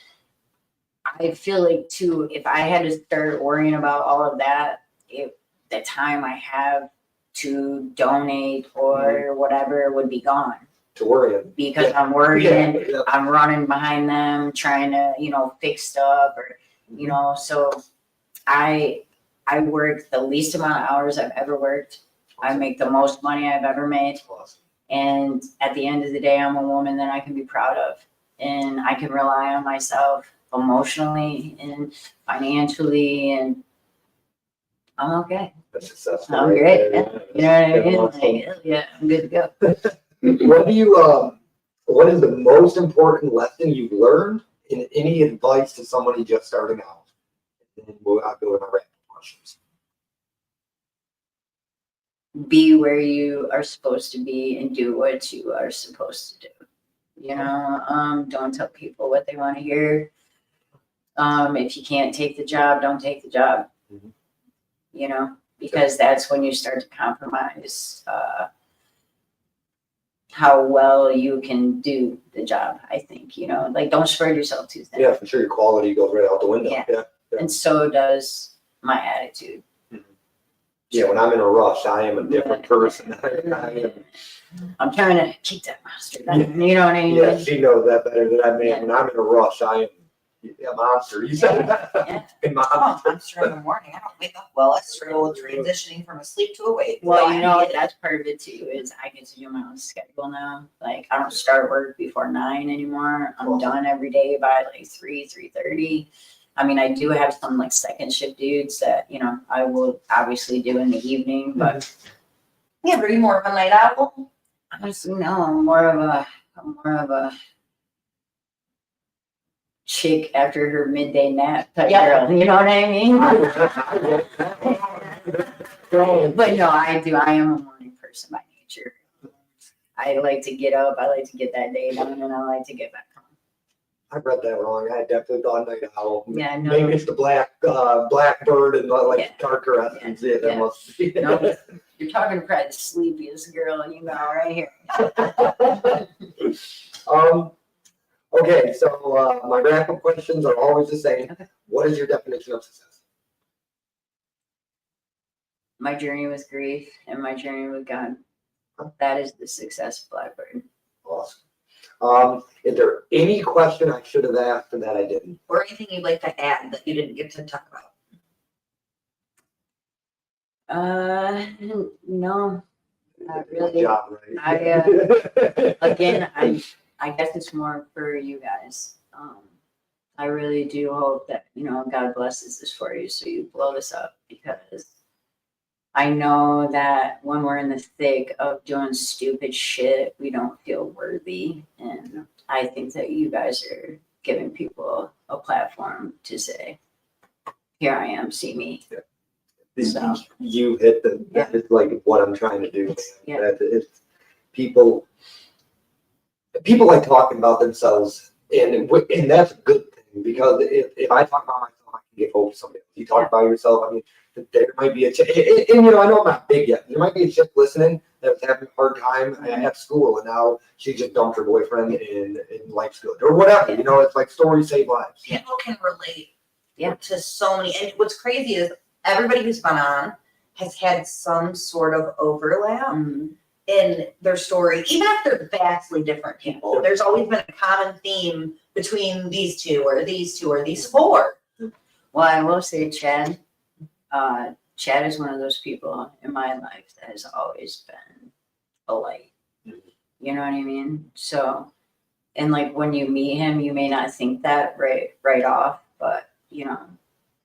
I feel like too, if I had to start worrying about all of that, the time I have to donate or whatever would be gone. To worry. Because I'm worrying, I'm running behind them, trying to, you know, fix stuff or, you know, so I work the least amount of hours I've ever worked. I make the most money I've ever made. And at the end of the day, I'm a woman that I can be proud of, and I can rely on myself emotionally and financially, and I'm okay. That's successful. I'm right great. there, You know what I mean? Awesome. Like, yeah, I'm good to go. What is the most important lesson you've learned, and any advice to somebody just starting out? And then I'll go with my rapid questions. Be where you are supposed to be and do what you are supposed to do. You know, don't tell people what they want to hear. If you can't take the job, don't take the job. Mhm. You know, because that's when you start to compromise how well you can do the job. I think, you know, like don't spread yourself too thin. Yeah, for sure. Your quality goes right out the window. Yeah. Yeah. And so does my attitude. Yeah, when I'm in a rush, I am a different person. I'm trying to keep that monster down. You know what I mean? Yeah, she knows that better than I mean. Yeah. When I'm in a rush, I am a monster. You said that. Yeah. Oh, Monster. monster in the morning. I don't wake up well. I struggle with transitioning from asleep to awake. Well, So you I know, get it. that's part of it too, is I get to do my own schedule now. Like, I don't start work before 9 anymore. I'm done every day by like 3:30. I mean, I do have some like second shift dudes that, you know, I will obviously do in the evening, but Yeah, but are you more of a night owl? honestly, no, I'm more of a chick after her midday nap type Yeah. girl. You know what I mean? But no, I am a morning person by nature. I like to get up, I like to get that day done, and I like to get back home. I read that wrong. I definitely thought night owl. Yeah, no. Maybe it's the blackbird and like Yeah. darker essence. Yeah, that Yeah. must be. No, you're talking to probably the sleepiest girl you know right here. Okay, so my wrap-up questions are always the same. Okay. What is your definition of success? My journey with grief and my journey with God. That is the success of Blackbird. Awesome. Is there any question I should have asked and that I didn't? Or anything you'd like to add that you didn't get to talk about? No, not Good really. job, right? Again, I guess it's more for you guys. I really do hope that, you know, God blesses this for you so you blow this up, because I know that when we're in the thick of doing stupid shit, we don't feel worthy. And I think that you guys are giving people a platform to say, here I am, see me. So. You hit the, Yeah. it's like what I'm trying to do. Yeah. It's people like talking about themselves, and that's a good thing, because if I talk about myself, I can give hope to somebody else. You talk about yourself, I mean, there might be a chick, and you know, I know I'm not big yet. There might be a chick listening that's having a hard time at school, and now she just dumped her boyfriend in life's good or whatever. You know, it's like stories save lives. People can relate Yeah. to so many. And what's crazy is everybody who's gone on has had some sort of overlap Mhm. in their story, even if they're vastly different people. There's always been a common theme between these two or these two or these four. Well, I will say Chad is one of those people in my life that has always been a light. You know what I mean? So, and like when you meet him, you may not think that right off, but you know,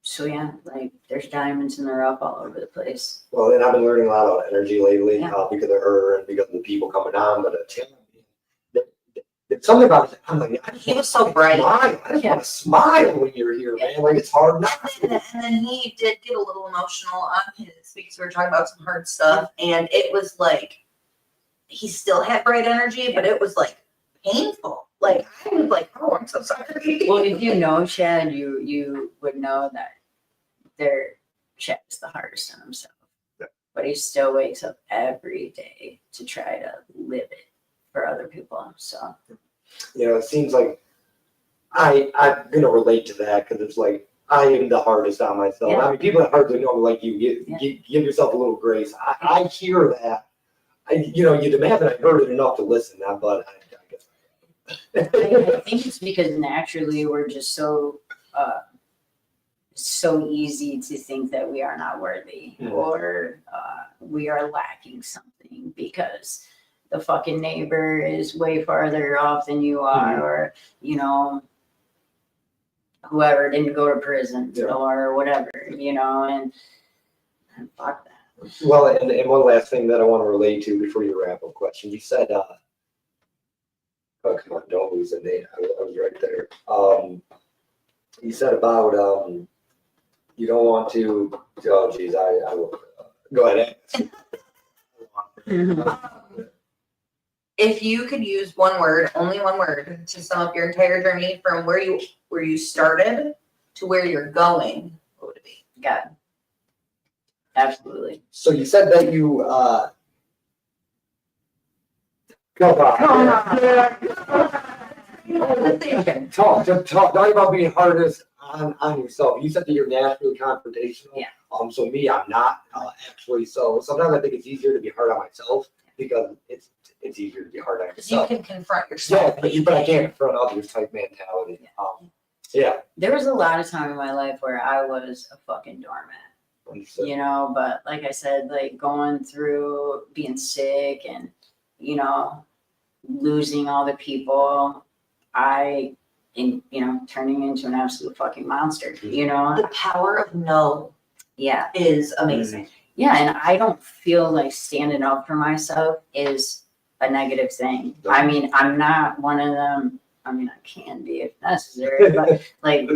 so yeah, like there's diamonds in the rough all over the place. Well, and I've been learning a lot about energy lately, Yeah. because of her and because of the people coming on. But there's something about it. I'm like, I just He wanna was so bright. smile. I just Yeah. want to smile when you're here, Yeah. man. Like it's hard not to. And then he did get a little emotional on his, because we were talking about some hard stuff, and it was like he still had bright energy, but it was like painful. Like I was like, oh, I'm so sorry. Well, if you know Chad, you would know that Chad is the hardest on himself. Yeah. But he still wakes up every day to try to live it for other people. So You know, it seems like I'm gonna relate to that, because it's like I am the hardest on myself. Yeah. I mean, people that hardly know me, like you, give yourself a little grace. I hear that. You'd imagine I've heard it enough to listen now, but I guess. I think it's because naturally we're just so easy to think that we are not worthy, or we are lacking something because the fucking neighbor is way farther off than you are, or you know, whoever didn't go to prison or whatever, you know, and fuck that. Well, and one last thing that I want to relate to before you wrap up question. You said, oh, come on, don't lose the name. I was right there. You said about, you don't want to, oh geez, I will, go ahead. If you could use one word, only one word, to sum up your entire journey from where you started to where you're going, what would it be? God. Absolutely. So you said that you, come on. Okay, talk about being hardest on yourself. You said that you're naturally confrontational. Yeah. So me, I'm not actually. So sometimes I think it's easier to be hard on myself because it's easier to be hard on Because you yourself. can confront yourself. Yeah, but I can't confront others type mentality. Yeah. There was a lot of time in my life where I was a fucking doormat. Understood. You know, but like I said, like going through being sick and, you know, losing all the people, turning into an absolute fucking monster, you know? The power of no Yeah. is amazing. Yeah. And I don't feel like standing up for myself is a negative thing. No. I mean, I'm not one of them. I mean, I can be if necessary, but like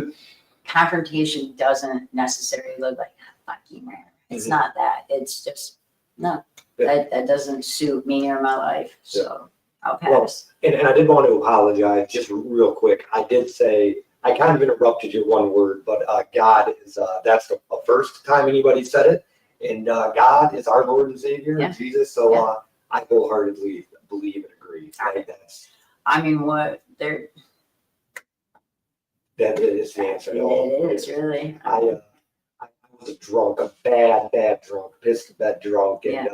confrontation doesn't necessarily look like fucking rare. It's not that. It's just no. Yeah. That doesn't suit me or my life. So I'll Well, pass. and I did want to apologize just real quick. I did say, I kind of interrupted your one word, but God is, that's the first time anybody said it. And God is our Lord and Savior, Yeah. Jesus. So Yeah. I wholeheartedly believe and agree. Like I mean, that is the answer. it is really. I was a drunk, a bad drunk, pissed to bed drunk, and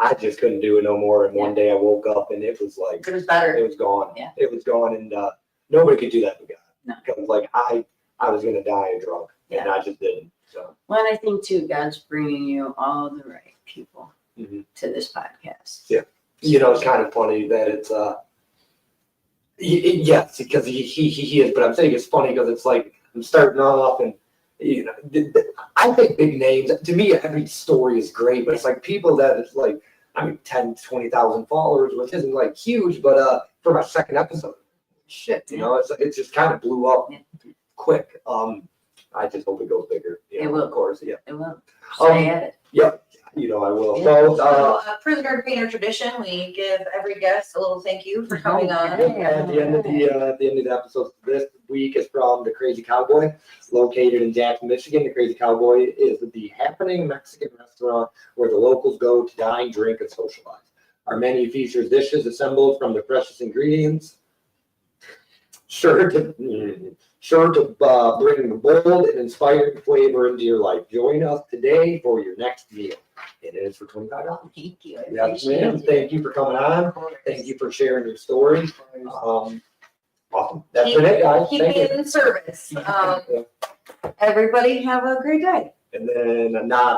I just couldn't do it no more. And one day I woke up and it was like, It was better. it was gone. Yeah. It was gone, and nobody could do that with God. No. Because like I was gonna die a drunk, and I just didn't. So Well, and I think too, God's bringing you all the right people Mhm. to this podcast. Yeah. You know, it's kind of funny that it's yes, because he is, but I'm saying it's funny because it's like I'm starting off and you know I think big names, to me every story is great, but it's like people that it's like, I mean 10, 20,000 followers, which isn't like huge, but for my second episode, shit, you know, it just kind of blew up quick. I just hope it goes bigger. You It know, will. of course, yeah. It will. Stay at it. Yep. You know I will. Yeah. So Prisoner Painter tradition, we give every guest a little thank you for coming on. Okay. at the end of the episode this week is from the Crazy Cowboy, located in Jackson, Michigan. The Crazy Cowboy is the happening Mexican restaurant where the locals go to dine, drink, and socialize. Our menu features dishes assembled from the freshest ingredients, sure to bring bold and inspired flavor into your life. Join us today for your next meal. It is for $25. Thank you. I Yes, appreciate ma'am. it. Thank you for coming on. Thank you for sharing your story. Awesome. That's Keep- it, guys. Keep Thank being you. in service. Everybody have a great day. And then not